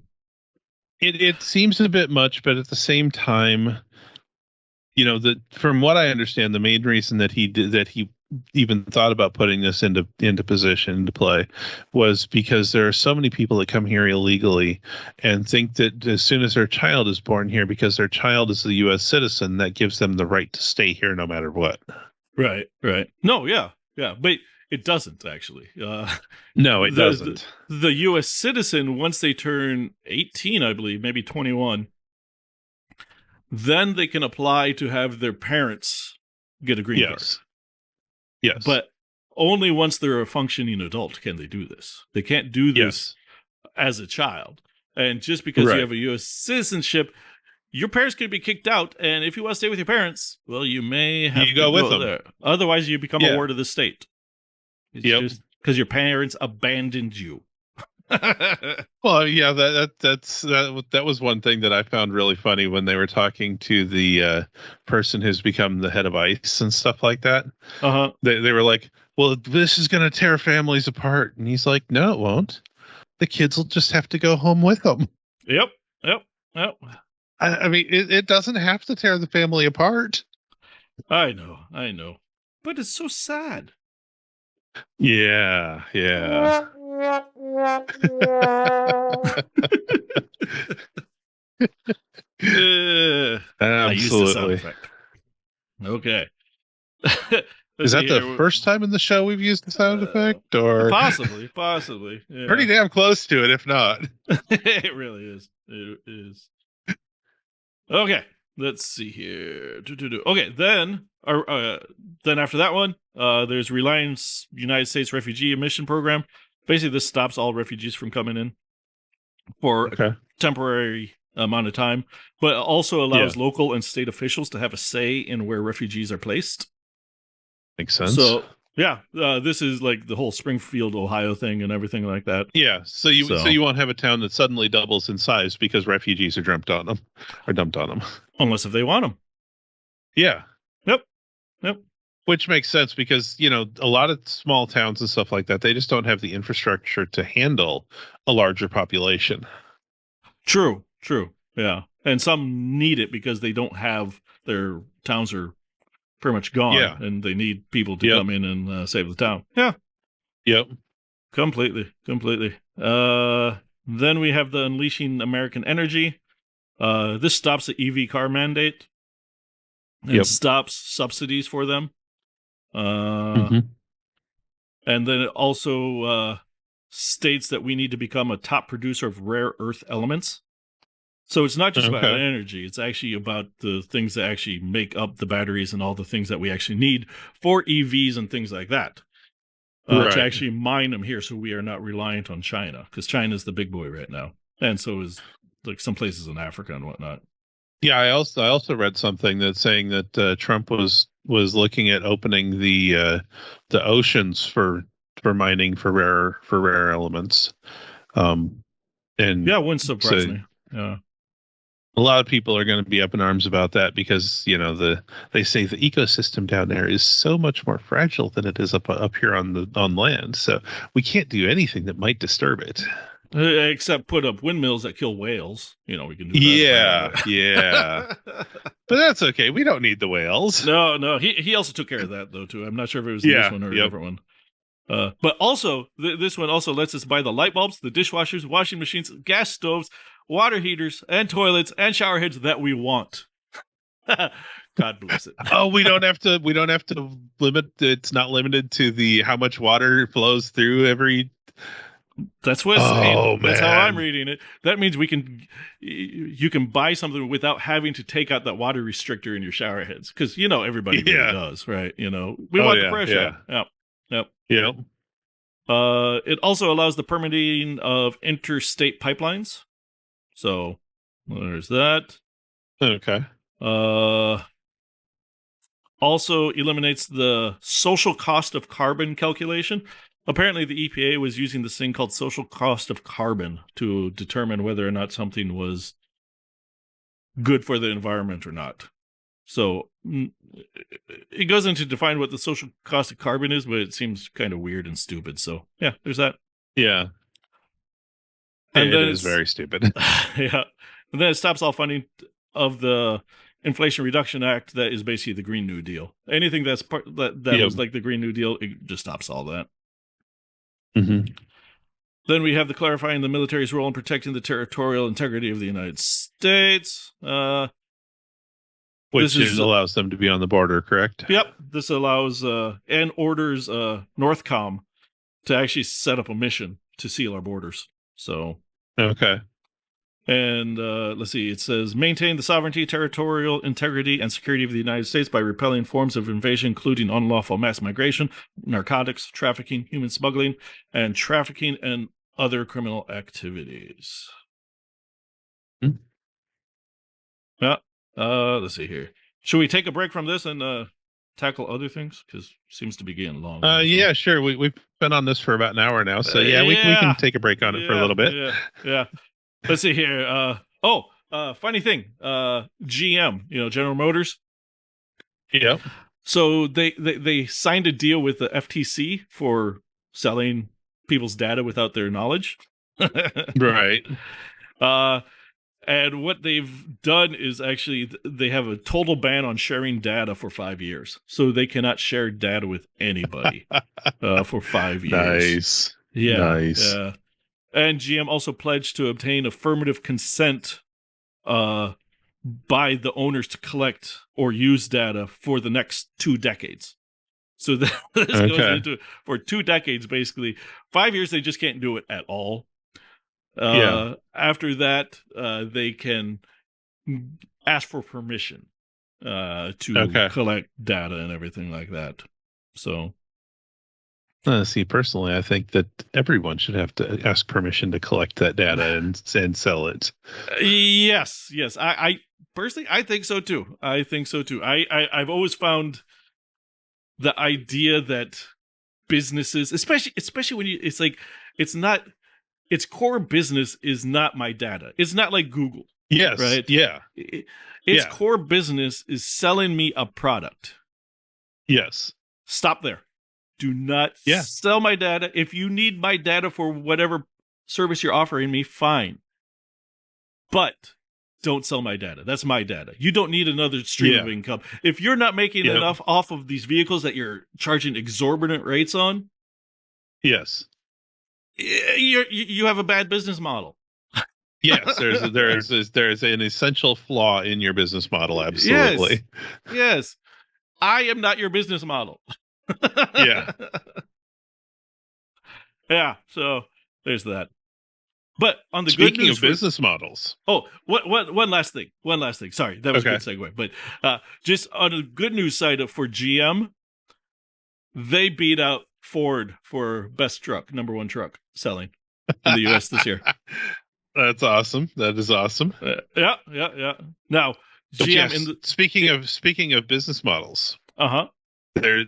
It seems a bit much, but at the same time, from what I understand, the main reason that he even thought about putting this into play was because there are so many people that come here illegally and think that as soon as their child is born here, because their child is a U.S. citizen, that gives them the right to stay here no matter what. Right. No, yeah, but it doesn't actually. No, it doesn't. The U.S. citizen, once they turn 18, I believe, maybe 21, then they can apply to have their parents get a green card. Yes. But only once they're a functioning adult can they do this. They can't do this as a child. And just because you have a U.S. citizenship, your parents could be kicked out. And if you want to stay with your parents, well, you may have to go with them. There. Otherwise, you become a ward of the state. It's just because your parents abandoned you. Well, yeah, that was one thing that I found really funny when they were talking to the person who's become the head of ICE and stuff like that. They were like, "Well, this is going to tear families apart," and he's like, "No, it won't. The kids will just have to go home with them." Yep. I mean, it doesn't have to tear the family apart. I know, but it's so sad. Yeah. Absolutely. Okay. Is that the first time in the show we've used the sound effect, or possibly? Yeah. Pretty damn close to it, if not. It really is. It is. Okay. let's see here. Okay, then after that one, there's Reliance United States Refugee Admission Program. Basically, this stops all refugees from coming in for a temporary amount of time, but also allows local and state officials to have a say in where refugees are placed. Makes sense. So yeah, this is like the whole Springfield, Ohio thing and everything like that. Yeah, so you won't have a town that suddenly doubles in size because refugees are dumped on them. Unless if they want them. Yeah. Yep. Which makes sense because, a lot of small towns and stuff like that, they just don't have the infrastructure to handle a larger population. True. Yeah. And some need it because they don't have, their towns are pretty much gone and they need people to come in and save the town. Yeah. Yep. Completely. Then we have the Unleashing American Energy. This stops the EV car mandate and stops subsidies for them. And then it also states that we need to become a top producer of rare earth elements. So it's not just about energy. It's actually about the things that actually make up the batteries and all the things that we actually need for EVs and things like that. To actually mine them here so we are not reliant on China, because China's the big boy right now. And so is like some places in Africa and whatnot. Yeah, I also read something that's saying that Trump was looking at opening the oceans for mining for rare elements. And yeah, it wouldn't surprise me. Yeah. A lot of people are going to be up in arms about that because, they say the ecosystem down there is so much more fragile than it is up here on land. So we can't do anything that might disturb it. Except put up windmills that kill whales. We can do that. Yeah. But that's okay. We don't need the whales. No. He also took care of that, though, too. I'm not sure if it was this one or a different one. But also, this one also lets us buy the light bulbs, the dishwashers, washing machines, gas stoves, water heaters, and toilets, and shower heads that we want. God bless it. Oh, we don't have to limit. It's not limited to how much water flows through every. That's what it's saying. That's how I'm reading it. That means you can buy something without having to take out that water restrictor in your shower heads. Because, everybody really does, right? We want the pressure. Yep. It also allows the permitting of interstate pipelines. So there's that. Okay. Also eliminates the social cost of carbon calculation. Apparently, the EPA was using this thing called social cost of carbon to determine whether or not something was good for the environment or not. So it goes into define what the social cost of carbon is, but it seems kind of weird and stupid. So yeah, there's that. Yeah. And it is very stupid. Yeah. And then it stops all funding of the Inflation Reduction Act that is basically the Green New Deal. Anything that's that was like the Green New Deal, it just stops all that. Mm-hmm. Then we have the clarifying the military's role in protecting the territorial integrity of the United States. Which allows them to be on the border, correct? Yep. This allows and orders Northcom to actually set up a mission to seal our borders. So okay. And let's see, it says maintain the sovereignty, territorial integrity, and security of the United States by repelling forms of invasion, including unlawful mass migration, narcotics, trafficking, human smuggling, and trafficking and other criminal activities. Yeah. Let's see here. Should we take a break from this and tackle other things? Because it seems to be getting long. Yeah, sure. We've been on this for about an hour now, so we can take a break on it for a little bit. Yeah. Let's see here. Funny thing. GM, General Motors. Yeah. So they signed a deal with the FTC for selling people's data without their knowledge. Right. And what they've done is actually they have a total ban on sharing data for 5 years. So they cannot share data with anybody for 5 years. Nice. Yeah. Nice. And GM also pledged to obtain affirmative consent by the owners to collect or use data for the next 2 decades. So this goes into for 2 decades, basically. 5 years, they just can't do it at all. After that, they can ask for permission to collect data and everything like that. So, see, personally, I think that everyone should have to ask permission to collect that data and sell it. Yes. I personally, I think so too. I've always found the idea that businesses, especially when it's like, it's not, its core business is not my data. It's not like Google. Yes. Right. Yeah. Its core business is selling me a product. Yes. Stop there. Do not sell my data. If you need my data for whatever service you're offering me, fine. But don't sell my data. That's my data. You don't need another stream of income. If you're not making enough off of these vehicles that you're charging exorbitant rates on, yes, you have a bad business model. Yes, there's an essential flaw in your business model. Absolutely. Yes. I am not your business model. Yeah. Yeah. So there's that. But on the Speaking good news of business models. Oh, one last thing. Sorry, that was a good segue. But just on the good news side for GM, they beat out Ford for best truck, number one truck selling in the U.S. this year. That's awesome. That is awesome. Yeah. Now, GM. Speaking of business models. There.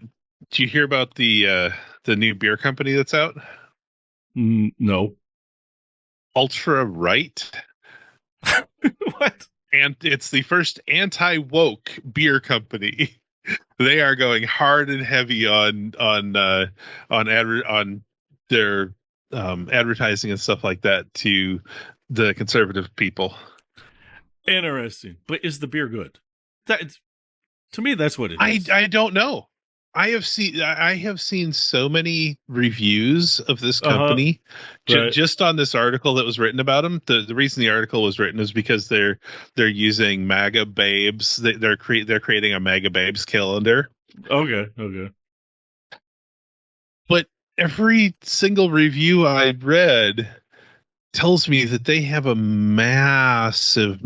Do you hear about the new beer company that's out? No. Ultra Right. What? And it's the first anti-woke beer company. They are going hard and heavy on their advertising and stuff like that to the conservative people. Interesting. But is the beer good? To me, that's what it is. I don't know. I have seen so many reviews of this company just on this article that was written about them. The reason the article was written is because they're using MAGA babes. They're creating a MAGA babes calendar. Okay. But every single review I read tells me that they have a massive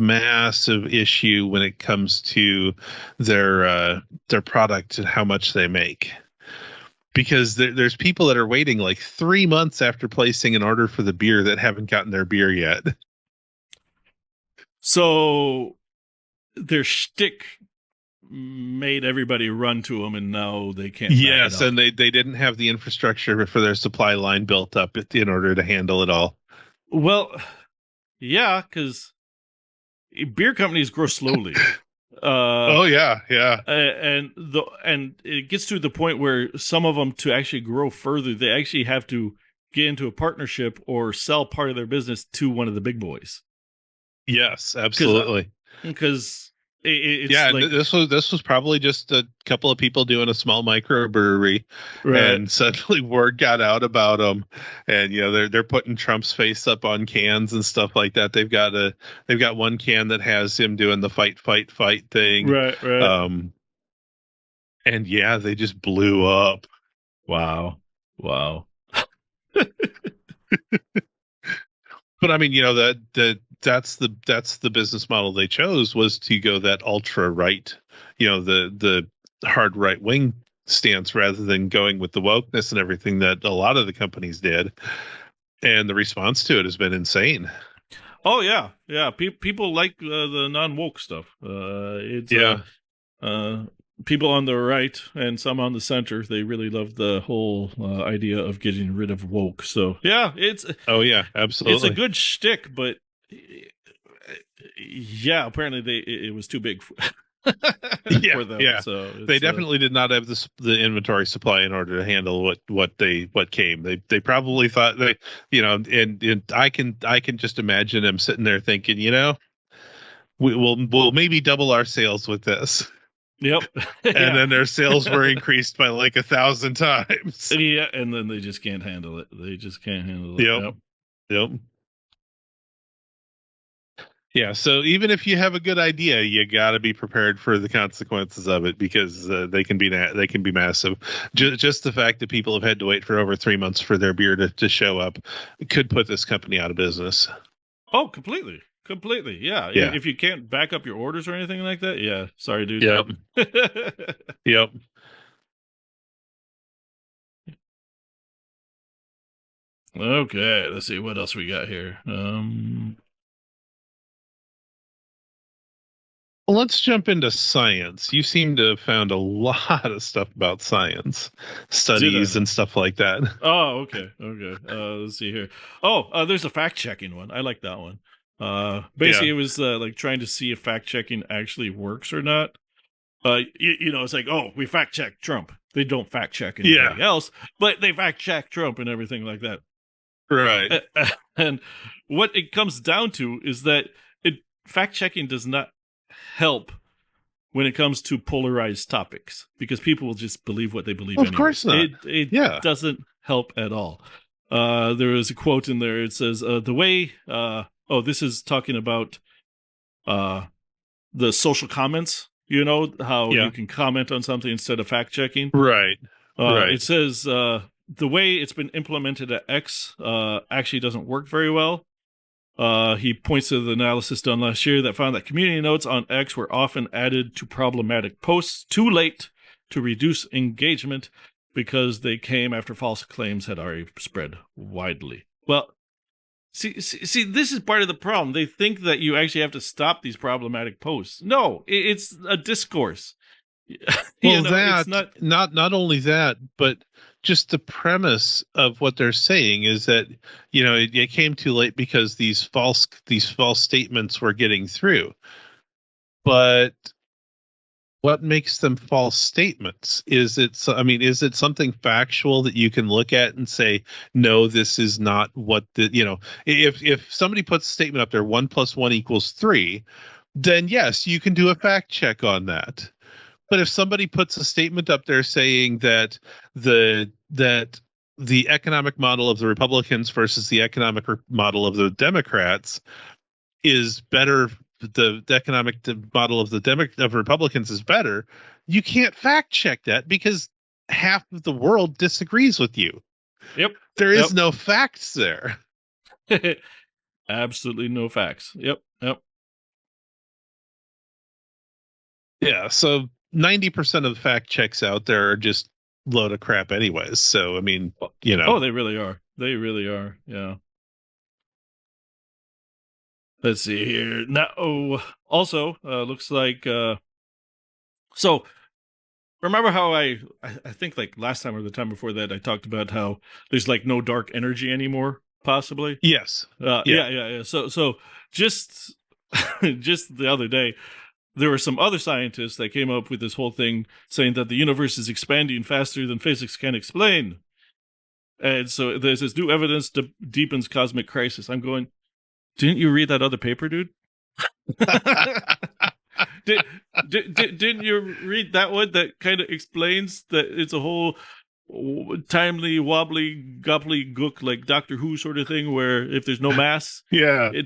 issue when it comes to their product and how much they make, because there's people that are waiting like 3 months after placing an order for the beer that haven't gotten their beer yet. So their shtick made everybody run to them, and now they can't. Yes, and they didn't have the infrastructure for their supply line built up in order to handle it all. Well, yeah, because beer companies grow slowly. Yeah. And it gets to the point where some of them, to actually grow further, they actually have to get into a partnership or sell part of their business to one of the big boys. Yes, absolutely. Because this was probably just a couple of people doing a small microbrewery, and suddenly word got out about them, and they're putting Trump's face up on cans and stuff like that. They've got one can that has him doing the fight thing, right. And they just blew up. Wow. But I mean, that's the business model they chose, was to go that ultra right, the hard right wing stance, rather than going with the wokeness and everything that a lot of the companies did. And the response to it has been insane. Oh yeah. People like the non-woke stuff. People on the right and some on the center, they really love the whole idea of getting rid of woke. So yeah, absolutely, it's a good shtick, but apparently it was too big for them. Yeah. So they definitely did not have the inventory supply in order to handle what came. They probably thought and I can just imagine them sitting there thinking, we'll maybe double our sales with this. Yep. And then their sales were increased by like 1,000 times. Yeah, and then they just can't handle it. Yep. Yeah, so even if you have a good idea, you got to be prepared for the consequences of it, because they can be massive. Just the fact that people have had to wait for over 3 months for their beer to show up could put this company out of business. Oh, completely. completely. Yeah. Yeah. If you can't back up your orders or anything like that, yeah. Sorry, dude. Yep. Yep. Okay, let's see what else we got here. Well, let's jump into science. You seem to have found a lot of stuff about science, studies and stuff like that. Oh, okay. Let's see here. Oh, there's a fact checking one. I like that one. Basically, It was like trying to see if fact checking actually works or not. It's like, oh, we fact check Trump. They don't fact check anybody else, but they fact check Trump and everything like that. Right. And what it comes down to is that fact checking does not help when it comes to polarized topics, because people will just believe what they believe. Of course not. It doesn't help at all. There is a quote in there. It says, the way, this is talking about the social comments, how you can comment on something instead of fact checking. Right. It says, the way it's been implemented at X actually doesn't work very well. He points to the analysis done last year that found that community notes on X were often added to problematic posts too late to reduce engagement because they came after false claims had already spread widely. Well, see, this is part of the problem. They think that you actually have to stop these problematic posts. No, it's a discourse. Well, it's not only that, but just the premise of what they're saying is that it came too late because these false statements were getting through. But what makes them false statements? Is it something factual that you can look at and say, no, this is not what if somebody puts a statement up there, 1 + 1 = 3, then yes, you can do a fact check on that. But if somebody puts a statement up there saying that the economic model of the Republicans versus the economic model of the Democrats is better, the economic model of of Republicans is better, you can't fact check that because half of the world disagrees with you. Yep. There is no facts there. Absolutely no facts. Yep. Yeah, so 90% of the fact checks out there are just load of crap anyways. So, I mean, Oh, they really are. They really are. Yeah. Let's see here. Now, also, looks like, so remember how I think like last time or the time before that, I talked about how there's like no dark energy anymore, possibly? Yes. Yeah. So just, just the other day, there were some other scientists that came up with this whole thing saying that the universe is expanding faster than physics can explain. And so there's this new evidence deepens cosmic crisis. I'm going, didn't you read that other paper, dude? Didn't you read that one that kind of explains that it's a whole timely, wobbly, gobbly-gook, like Doctor Who sort of thing, where if there's no mass,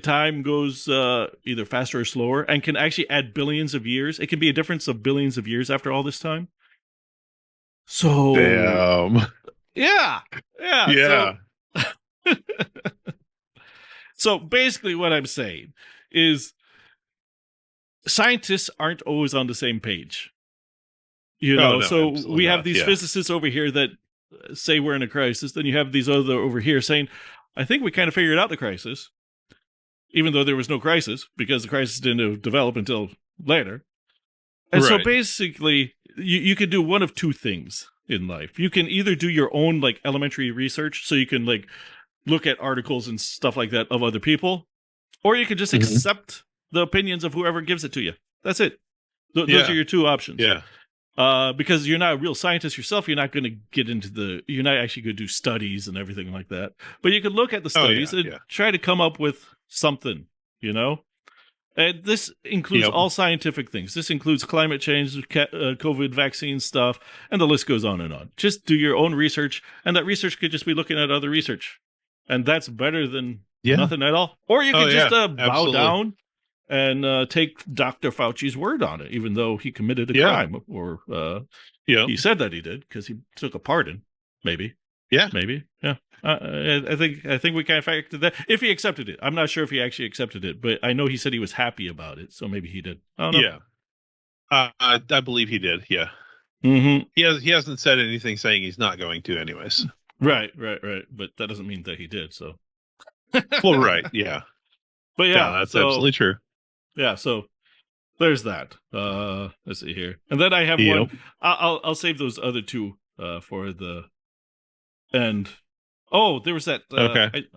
time goes either faster or slower, and can actually add billions of years. It can be a difference of billions of years after all this time. So, damn. Yeah. So basically what I'm saying is scientists aren't always on the same page. So we have these physicists over here that say we're in a crisis. Then you have these other over here saying, I think we kind of figured out the crisis, even though there was no crisis because the crisis didn't develop until later. And so basically you can do one of two things in life. You can either do your own like elementary research, so you can like look at articles and stuff like that of other people, or you can just accept the opinions of whoever gives it to you. That's it. Those are your two options. Yeah. Because you're not a real scientist yourself, you're not going to get into you're not actually going to do studies and everything like that. But you can look at the studies and try to come up with something, And this includes all scientific things. This includes climate change, COVID vaccine stuff, and the list goes on and on. Just do your own research, and that research could just be looking at other research. And that's better than nothing at all. Or you can just bow down and take Dr. Fauci's word on it, even though he committed a crime, or he said that he did because he took a pardon, maybe. Yeah, maybe. Yeah. I think we kind of factored that if he accepted it. I'm not sure if he actually accepted it, but I know he said he was happy about it, so maybe he did. I don't know. Yeah, I believe he did. Yeah, mm-hmm. He hasn't said anything saying he's not going to, anyways. Right. But that doesn't mean that he did. So. Well, right. Yeah. But yeah, that's absolutely true. Yeah. So there's that. Let's see here, and then I have one. I'll save those other two for the end. Oh, there was that. Okay.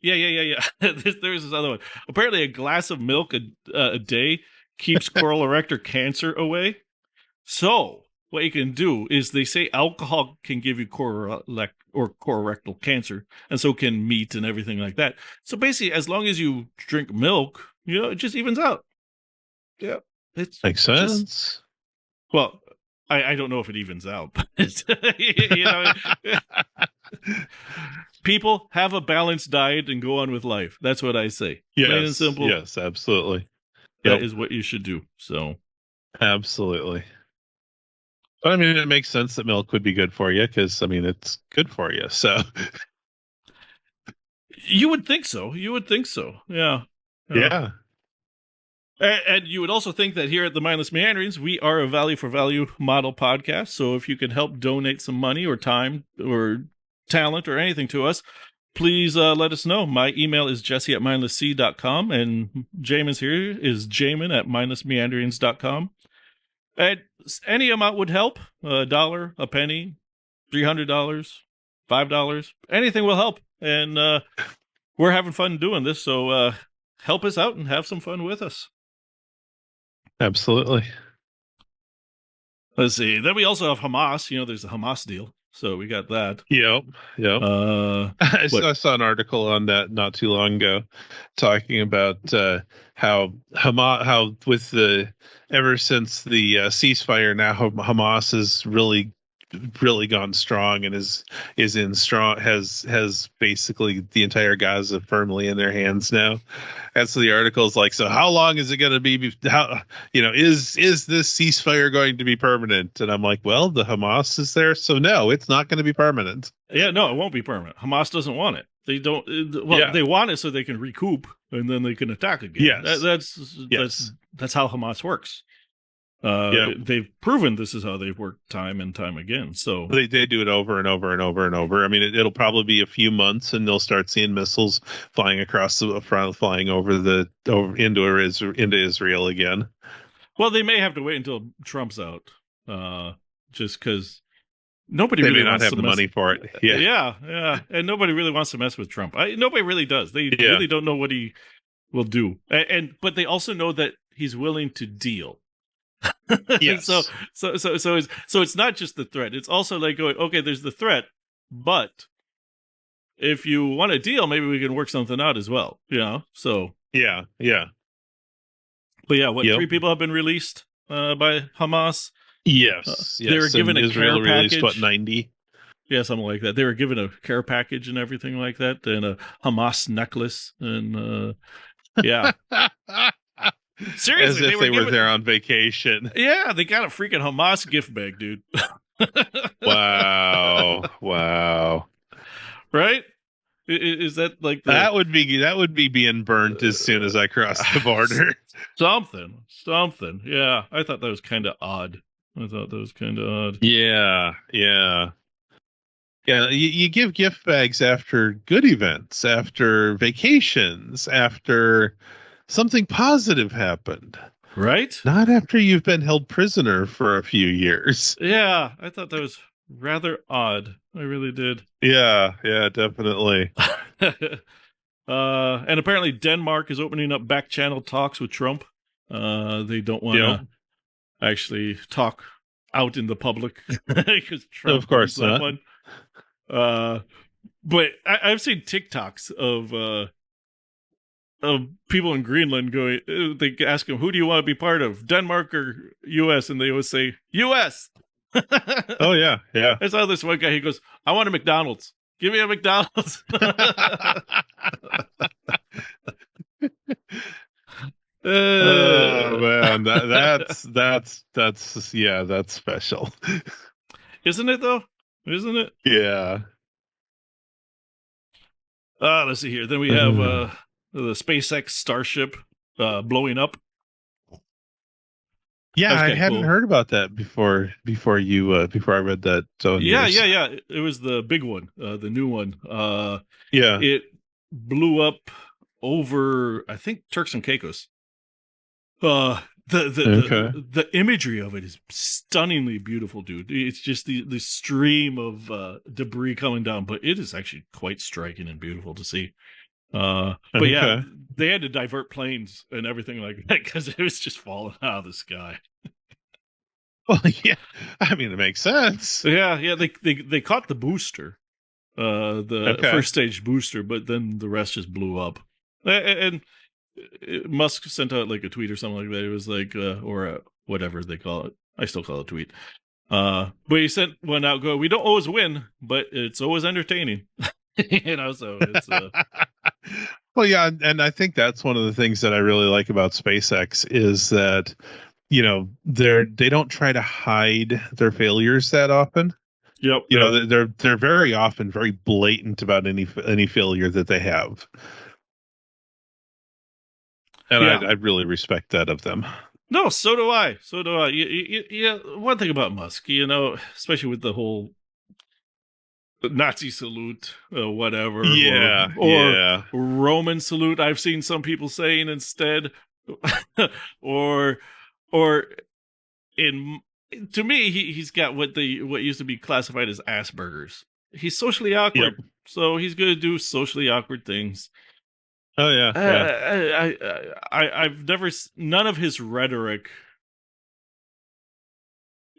Yeah. There's this other one. Apparently, a glass of milk a day keeps colorectal cancer away. So, what you can do is they say alcohol can give you colorectal cancer, and so can meat and everything like that. So basically, as long as you drink milk, it just evens out. Yeah, it makes sense. Well, I don't know if it evens out, but people have a balanced diet and go on with life. That's what I say. Yes, plain and simple. Yes, absolutely. That is what you should do. So, absolutely. But I mean, it makes sense that milk would be good for you because it's good for you. So, you would think so. Yeah. Yeah. And you would also think that here at the Mindless Meanderings, we are a value for value model podcast. So if you can help donate some money or time or talent or anything to us, please let us know. My email is jesse@mindlesssea.com, and Jamin's here is jamin@mindlessmeanderings.com. And any amount would help. $1, a penny, $300, $5, anything will help. And we're having fun doing this, so help us out and have some fun with us. Absolutely. Let's see. Then we also have Hamas. There's a Hamas deal. So we got that. Yep. I saw an article on that not too long ago, talking about how ever since the ceasefire, now Hamas has really gone strong and is in strong, has basically the entire Gaza firmly in their hands now. And so the article is like, so how long is it going to be? How, is this ceasefire going to be permanent? And I'm like, well, the Hamas is there, so no, it's not going to be permanent. Yeah, no, it won't be permanent. Hamas doesn't want it. They don't. Well, They want it so they can recoup and then they can attack again. Yes, that's how Hamas works. They've proven this is how they've worked time and time again. So they do it over and over and over and over. I mean, it'll probably be a few months, and they'll start seeing missiles flying across the front, flying over into Israel again. Well, they may have to wait until Trump's out, just because nobody really may not have the money for it. Yeah, and nobody really wants to mess with Trump. Nobody really does. They really don't know what he will do, but they also know that he's willing to deal. Yes. So it's not just the threat. It's also like going, okay, there's the threat, but if you want a deal, maybe we can work something out as well. So yeah. But yeah, 3 people have been released by Hamas? Yes. They were given a Israel care released package. 90? Yeah, something like that. They were given a care package and everything like that, and a Hamas necklace, and yeah. Seriously, as if they were there on vacation. Yeah, they got a freaking Hamas gift bag, dude. Wow. Right? Is that like that would be being burnt as soon as I cross the border? Something. Yeah, I thought that was kind of odd. Yeah. You give gift bags after good events, after vacations, after something positive happened. Right? Not after you've been held prisoner for a few years. Yeah, I thought that was rather odd. I really did. Yeah, definitely. And apparently Denmark is opening up back channel talks with Trump. They don't want to actually talk out in the public because Trump, of course, not. One. But I've seen TikToks of people in Greenland going. They ask him, "Who do you want to be part of, Denmark or U.S.?" And they always say U.S. Oh yeah. I saw this one guy. He goes, "I want a McDonald's. Give me a McDonald's." Oh man, that's special. Isn't it though? Isn't it? Yeah. Let's see here. Then we have the SpaceX Starship blowing up. Yeah, I hadn't heard about that before I read that. So yeah. It was the big one, the new one. Yeah, it blew up over, I think, Turks and Caicos. The imagery of it is stunningly beautiful, dude. It's just the stream of debris coming down, but it is actually quite striking and beautiful to see. But yeah, they had to divert planes and everything like that because it was just falling out of the sky. Well, yeah, I mean, it makes sense. Yeah, they caught the booster, the first stage booster, but then the rest just blew up. And Musk sent out like a tweet or something like that. It was like, or whatever they call it. I still call it a tweet. But he sent one out. We don't always win, but it's always entertaining. So it's. Well, yeah, and I think that's one of the things that I really like about SpaceX is that, they don't try to hide their failures that often. Yep. They're very often very blatant about any failure that they have. And I really respect that of them. No, so do I. Yeah, one thing about Musk, especially with the whole Nazi salute, whatever, or Roman salute. I've seen some people saying instead, or to me, he's got what used to be classified as Asperger's. He's socially awkward, so he's going to do socially awkward things. Oh yeah, I've never, none of his rhetoric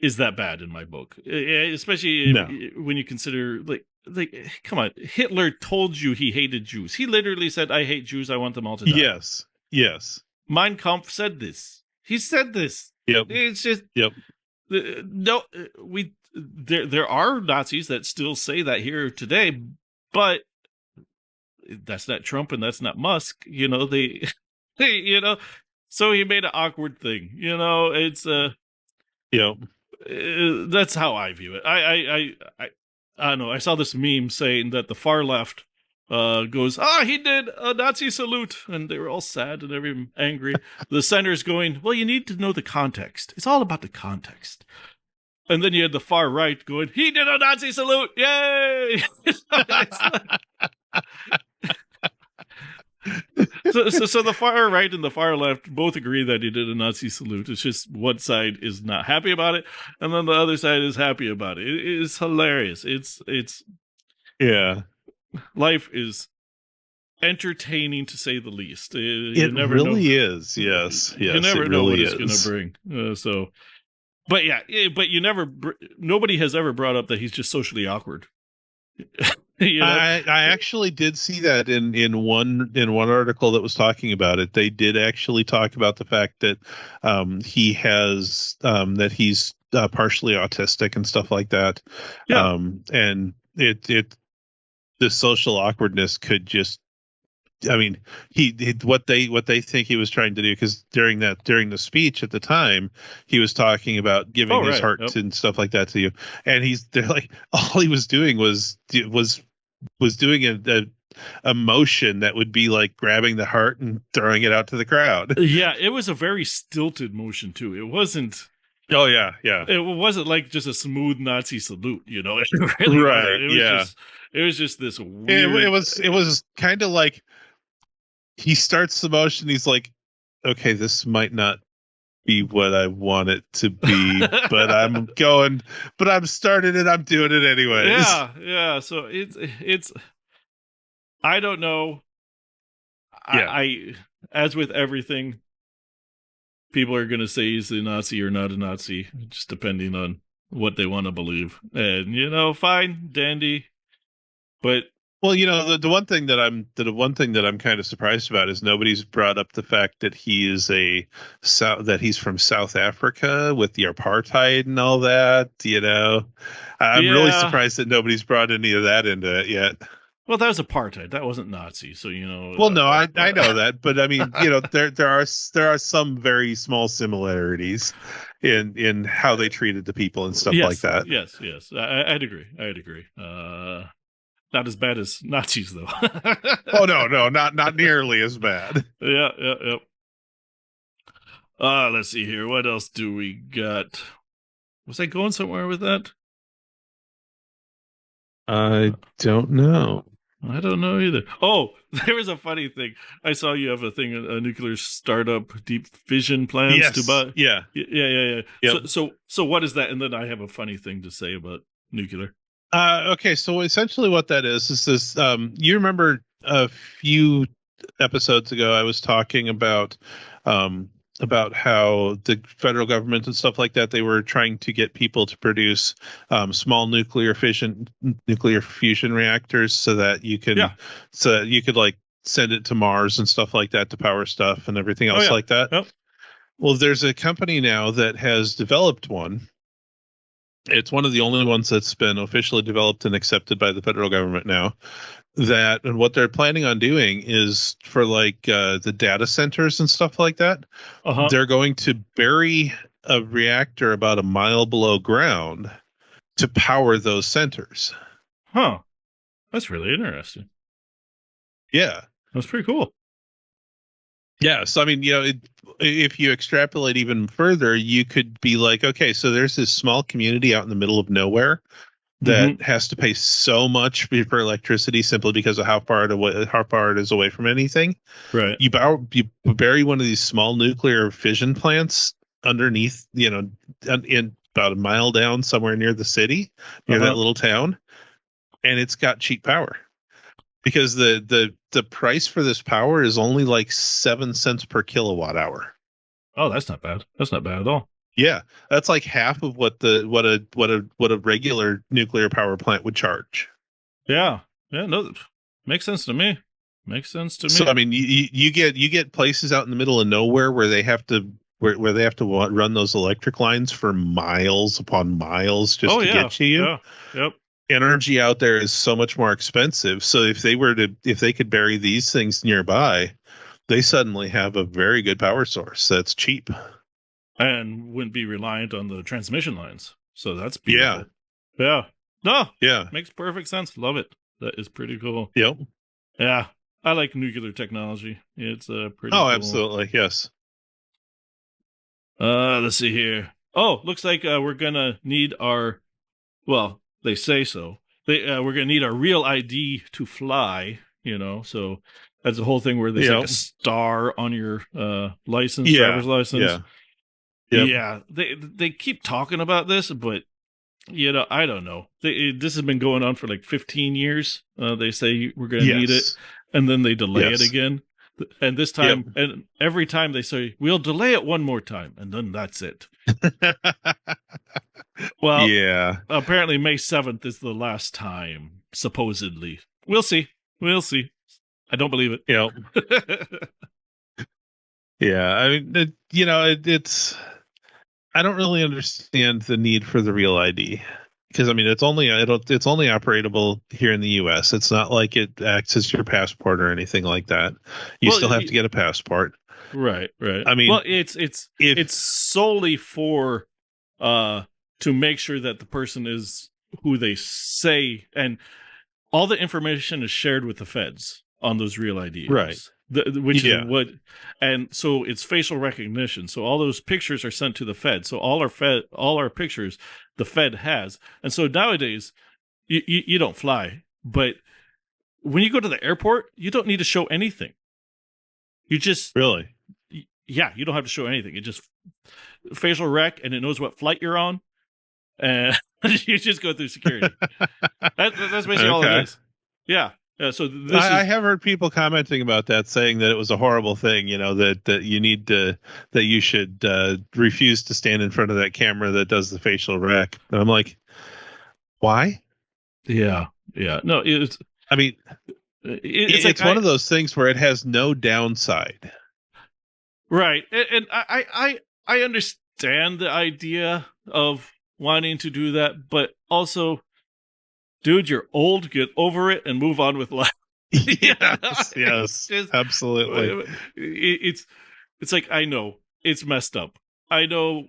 is that bad in my book, especially when you consider like come on, Hitler told you he hated Jews. He literally said, "I hate Jews. I want them all to die." Yes. Mein Kampf said this. He said this. Yep. It's just there are Nazis that still say that here today, but that's not Trump and that's not Musk. So he made an awkward thing. It's that's how I view it. I don't know. I saw this meme saying that the far left goes, he did a Nazi salute, and they were all sad and angry. The center's going, well, you need to know the context. It's all about the context. And then you had the far right going, he did a Nazi salute, yay! So the far right and the far left both agree that he did a Nazi salute. It's just one side is not happy about it, and then the other side is happy about it. It is hilarious. It's life is entertaining to say the least. It really is. Yes. You never know what it's going to bring. But nobody has ever brought up that he's just socially awkward. I actually did see that in one article that was talking about it. They did actually talk about the fact that he has that he's partially autistic and stuff like that. And the social awkwardness could just, I mean, what they think he was trying to do, because during the speech at the time, he was talking about giving his heart and stuff like that to you, and they're like, all he was doing was doing a motion that would be like grabbing the heart and throwing it out to the crowd. Yeah, it was a very stilted motion too. It wasn't. Oh yeah. It wasn't like just a smooth Nazi salute, It really wasn't. It was just this weird. It was kind of like, he starts the motion. He's like, okay, this might not be what I want it to be, but I'm starting it. I'm doing it anyways. Yeah. So it's, I don't know. Yeah. I as with everything, people are going to say he's a Nazi or not a Nazi, just depending on what they want to believe. And, fine, dandy. But well, the one thing that I'm kind of surprised about is nobody's brought up the fact that he's from South Africa with the apartheid and all that. I'm really surprised that nobody's brought any of that into it yet. Well, that was apartheid. That wasn't Nazi. So Well, no, I know that, but I mean, there are some very small similarities. in how they treated the people and stuff like that. Yes. I'd agree. Not as bad as Nazis, though. Oh no, not nearly as bad. Yeah. Let's see here. What else do we got? Was I going somewhere with that? I don't know. I don't know either. Oh, there was a funny thing. I saw you have a thing, a nuclear startup, deep fission plans yes. to buy. Yeah. Yep. So what is that? And then I have a funny thing to say about nuclear. Okay, so essentially what that is this. You remember a few episodes ago I was talking about how the federal government and stuff like that, they were trying to get people to produce small nuclear fusion reactors so that you could like send it to Mars and stuff like that to power stuff and everything else like that. Yep. Well, there's a company now that has developed one. It's one of the only ones that's been officially developed and accepted by the federal government now. And what they're planning on doing is for like the data centers and stuff like that. They're going to bury a reactor about a mile below ground to power those centers. Huh. That's really interesting. Yeah. That's pretty cool. Yeah. So, I mean, if you extrapolate even further, you could be like, okay, so there's this small community out in the middle of nowhere that has to pay so much for electricity simply because of how far it is away from anything. Right. You bury one of these small nuclear fission plants underneath, in about a mile down somewhere near the city, near that little town, and it's got cheap power. Because the price for this power is only like 7 cents per kilowatt hour. Oh, that's not bad. That's not bad at all. Yeah, that's like half of what a regular nuclear power plant would charge. Yeah. No, makes sense to me. So I mean, you get places out in the middle of nowhere where they have to run those electric lines for miles upon miles just to get to you. Yeah. Yep. Energy out there is so much more expensive. So if they could bury these things nearby, they suddenly have a very good power source that's cheap and wouldn't be reliant on the transmission lines. So that's beautiful. Yeah. No. Yeah. Makes perfect sense. Love it. That is pretty cool. Yep. Yeah. I like nuclear technology. It's pretty cool. Oh, absolutely. Yes. Let's see here. Oh, looks like we're gonna need our, well, they say so. We're going to need our real ID to fly, so that's the whole thing where there's like a star on your license, driver's license. Yeah. They keep talking about this, but, I don't know. This has been going on for like 15 years. They say we're going to need it, and then they delay it again. And this time, and every time they say, we'll delay it one more time, and then that's it. Well, yeah. Apparently May 7th is the last time, supposedly. We'll see. I don't believe it. Yeah. Yeah. I mean, it's. I don't really understand the need for the real ID because I mean it's only operatable here in the U.S. It's not like it acts as your passport or anything like that. You still have to get a passport. Right. I mean, well, it's solely for to make sure that the person is who they say, and all the information is shared with the feds on those real IDs. Right. Which is what, and so it's facial recognition. So all those pictures are sent to the Fed. So all our pictures, the Fed has. And so nowadays, you don't fly, but when you go to the airport, you don't need to show anything. You just really, you don't have to show anything. It just facial rec, and it knows what flight you're on, and you just go through security. That's basically all it is. Yeah. Yeah, so I have heard people commenting about that, saying that it was a horrible thing, that you should refuse to stand in front of that camera that does the facial rec. And I'm like, why? Yeah. No, it's. I mean, it's like one of those things where it has no downside. Right, and I understand the idea of wanting to do that, but also, dude, you're old. Get over it and move on with life. Yes, absolutely. It's like, I know it's messed up, I know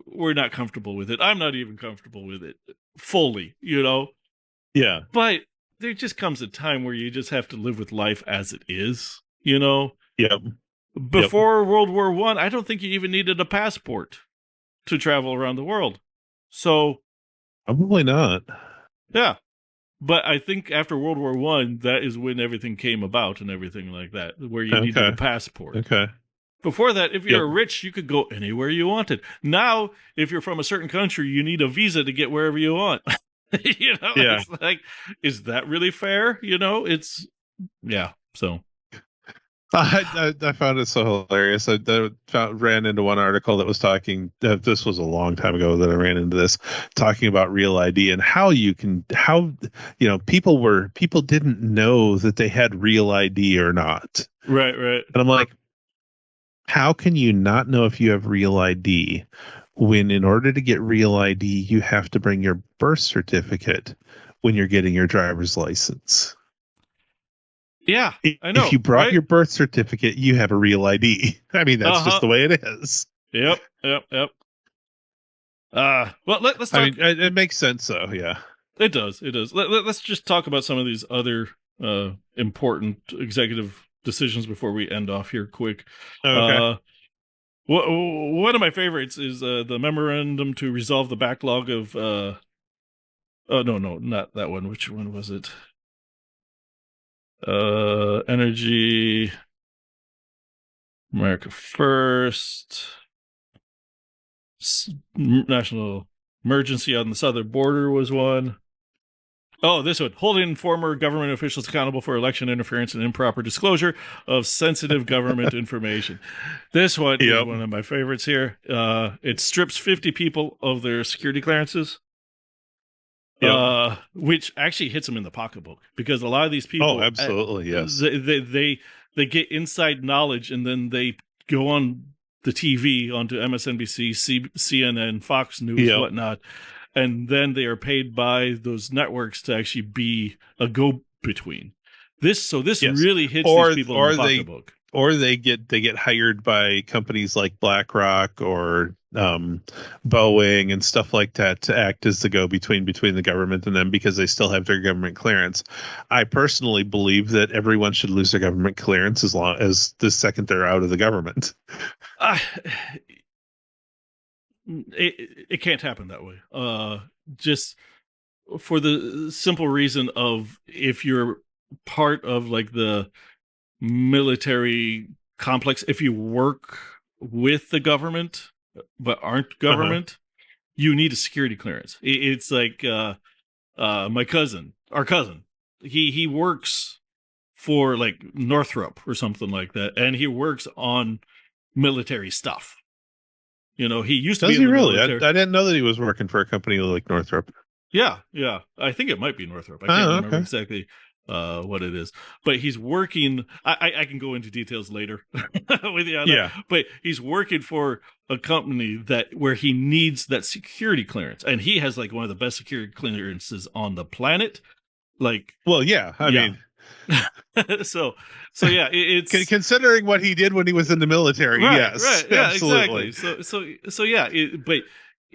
we're not comfortable with it. I'm not even comfortable with it fully, Yeah. But there just comes a time where you just have to live with life as it is, Yep. Before World War I don't think you even needed a passport to travel around the world. So probably not. Yeah. But I think after World War that is when everything came about and everything like that, where you needed a passport. Okay. Before that, if you're rich, you could go anywhere you wanted. Now, if you're from a certain country, you need a visa to get wherever you want. It's like, is that really fair? So. I found it so hilarious. I ran into one article that was talking. This was a long time ago that I ran into this, talking about Real ID and how people didn't know that they had Real ID or not. Right. And I'm like, how can you not know if you have Real ID when, in order to get Real ID, you have to bring your birth certificate when you're getting your driver's license? Yeah, I know. If you brought your birth certificate, you have a Real ID. I mean, that's just the way it is. Yep. Well, let's talk. I mean, it makes sense, though. Yeah, it does. Let's just talk about some of these other important executive decisions before we end off here quick. Okay. One of my favorites is the memorandum to resolve the backlog of. Oh no, not that one. Which one was it? Energy, America First, national emergency on the southern border was one. Oh, this one. Holding former government officials accountable for election interference and improper disclosure of sensitive government information. This one is one of my favorites here. It strips 50 people of their security clearances. Which actually hits them in the pocketbook, because a lot of these people, absolutely, yes, they get inside knowledge, and then they go on the TV, onto MSNBC, CNN, Fox News, whatnot, and then they are paid by those networks to actually be a go-between. This really hits these people in the pocketbook. Or they get hired by companies like BlackRock or Boeing and stuff like that to act as the go-between between the government and them, because they still have their government clearance. I personally believe that everyone should lose their government clearance as long as the second they're out of the government. It can't happen that way. Just for the simple reason of, if you're part of like the military complex, if you work with the government but aren't government, you need a security clearance. It's like our cousin, he works for like Northrop or something like that, and he works on military stuff. He used to be in the military. I didn't know that he was working for a company like Northrop. Yeah. I think it might be Northrop. I can't remember exactly what it is, but he's working. I can go into details later with you on that. But he's working for a company where he needs that security clearance, and he has like one of the best security clearances on the planet. Like, well, yeah, I mean, so yeah, it's considering what he did when he was in the military. Right, yes, right, yeah, absolutely. Exactly. So yeah, but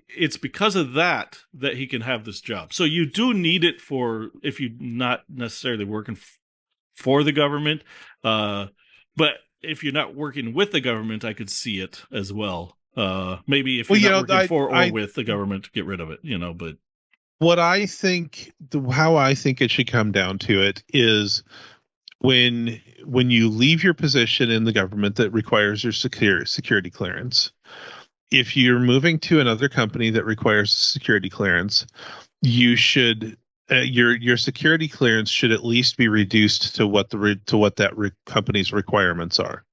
it's because of that he can have this job. So you do need it for if you're not necessarily working for the government, but if you're not working with the government, I could see it as well. Maybe if you're not working for or with the government, get rid of it. But what I think, how I think it should come down to it is, when you leave your position in the government that requires your security clearance, if you're moving to another company that requires security clearance, you should your security clearance should at least be reduced to what that company's requirements are.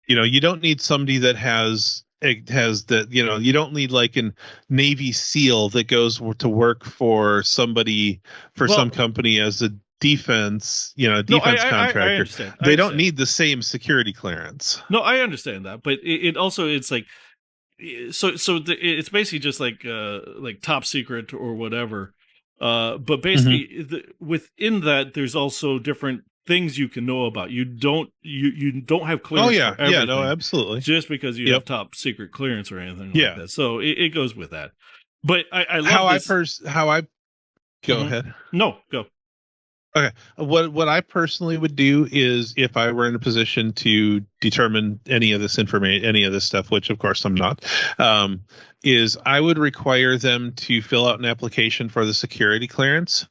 You don't need somebody that has that. You don't need like a Navy SEAL that goes to work for somebody some company as a defense contractor. They don't need the same security clearance. No, I understand that, but it also, it's like, it's basically just like top secret or whatever. But basically, within that, there's also different things you can know about. You don't have clearance for everything. Yeah, no, absolutely. Just because you have top secret clearance or anything like that. So it goes with that. But I love this. Go ahead. No, go. Okay. What I personally would do is, if I were in a position to determine any of this information, any of this stuff, which of course I'm not, is I would require them to fill out an application for the security clearance.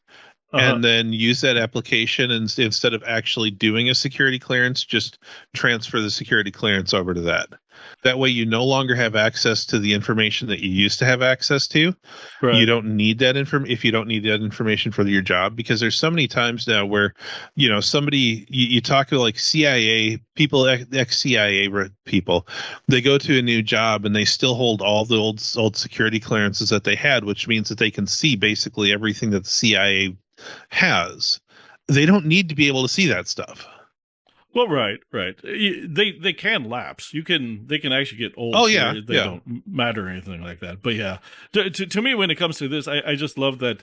And then use that application, and instead of actually doing a security clearance, just transfer the security clearance over to that. That way you no longer have access to the information that you used to have access to. Right. You don't need that if you don't need that information for your job, because there's so many times now where, somebody, you talk to like CIA people, ex-CIA people, they go to a new job and they still hold all the old security clearances that they had, which means that they can see basically everything that the CIA has. They don't need to be able to see that stuff. Well, right. They can lapse. They can actually get old. Oh yeah, they don't matter or anything like that. But yeah, to me, when it comes to this, I just love that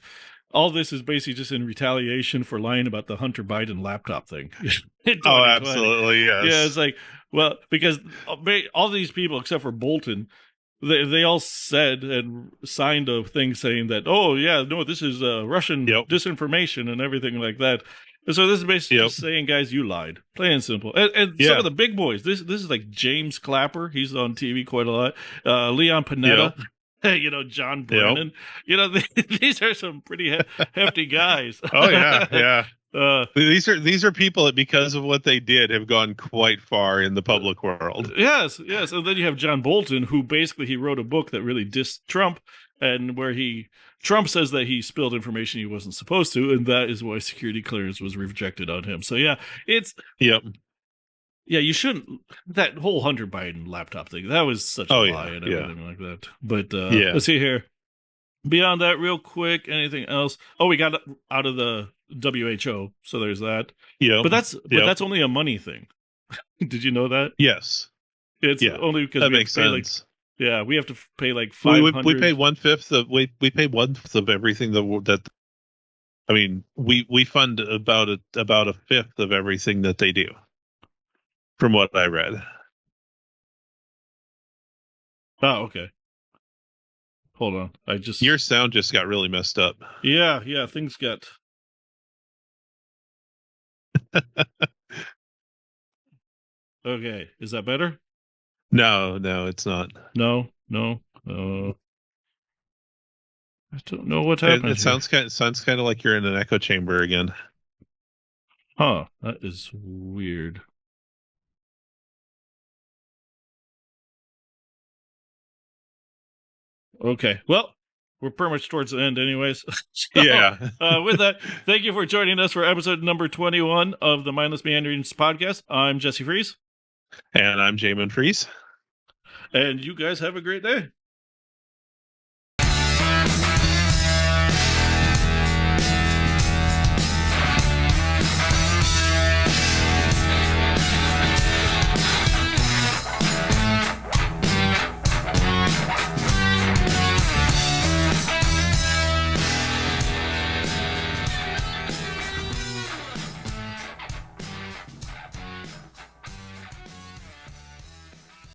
all this is basically just in retaliation for lying about the Hunter Biden laptop thing. Oh, absolutely, yes. Yeah, it's like, well, because all these people except for Bolton, they all said and signed a thing saying that, oh yeah, no, this is Russian disinformation and everything like that. And so this is basically just saying, guys, you lied, plain and simple. And some of the big boys. This is like James Clapper. He's on TV quite a lot. Leon Panetta. John Brennan. These are some pretty hefty guys. Oh yeah. These are people that, because of what they did, have gone quite far in the public world. Yes. And then you have John Bolton, who basically he wrote a book that really dissed Trump, and where Trump says that he spilled information he wasn't supposed to, and that is why security clearance was rejected on him. So yeah, it's yeah, you shouldn't. That whole Hunter Biden laptop thing, that was such a lie and everything like that. But let's see here. Beyond that, real quick, anything else? Oh, we got out of the WHO, so there's that. Yeah, but that's only a money thing. Did you know that? Yes, it's only because that makes sense. We have to pay like $500. We pay 1/5 of we pay 1/5 of everything that. I mean, we fund about a fifth of everything that they do, from what I read. Oh, okay. Hold on. Your sound just got really messed up. Yeah, things got. Okay, is that better? No, it's not. No. I don't know what happened. It sounds kind of like you're in an echo chamber again. Huh, that is weird. Okay, well, we're pretty much towards the end anyways. So, yeah. With that, thank you for joining us for episode number 21 of the Mindless Meanderings podcast. I'm Jesse Fries. And I'm Jamin Fries. And you guys have a great day.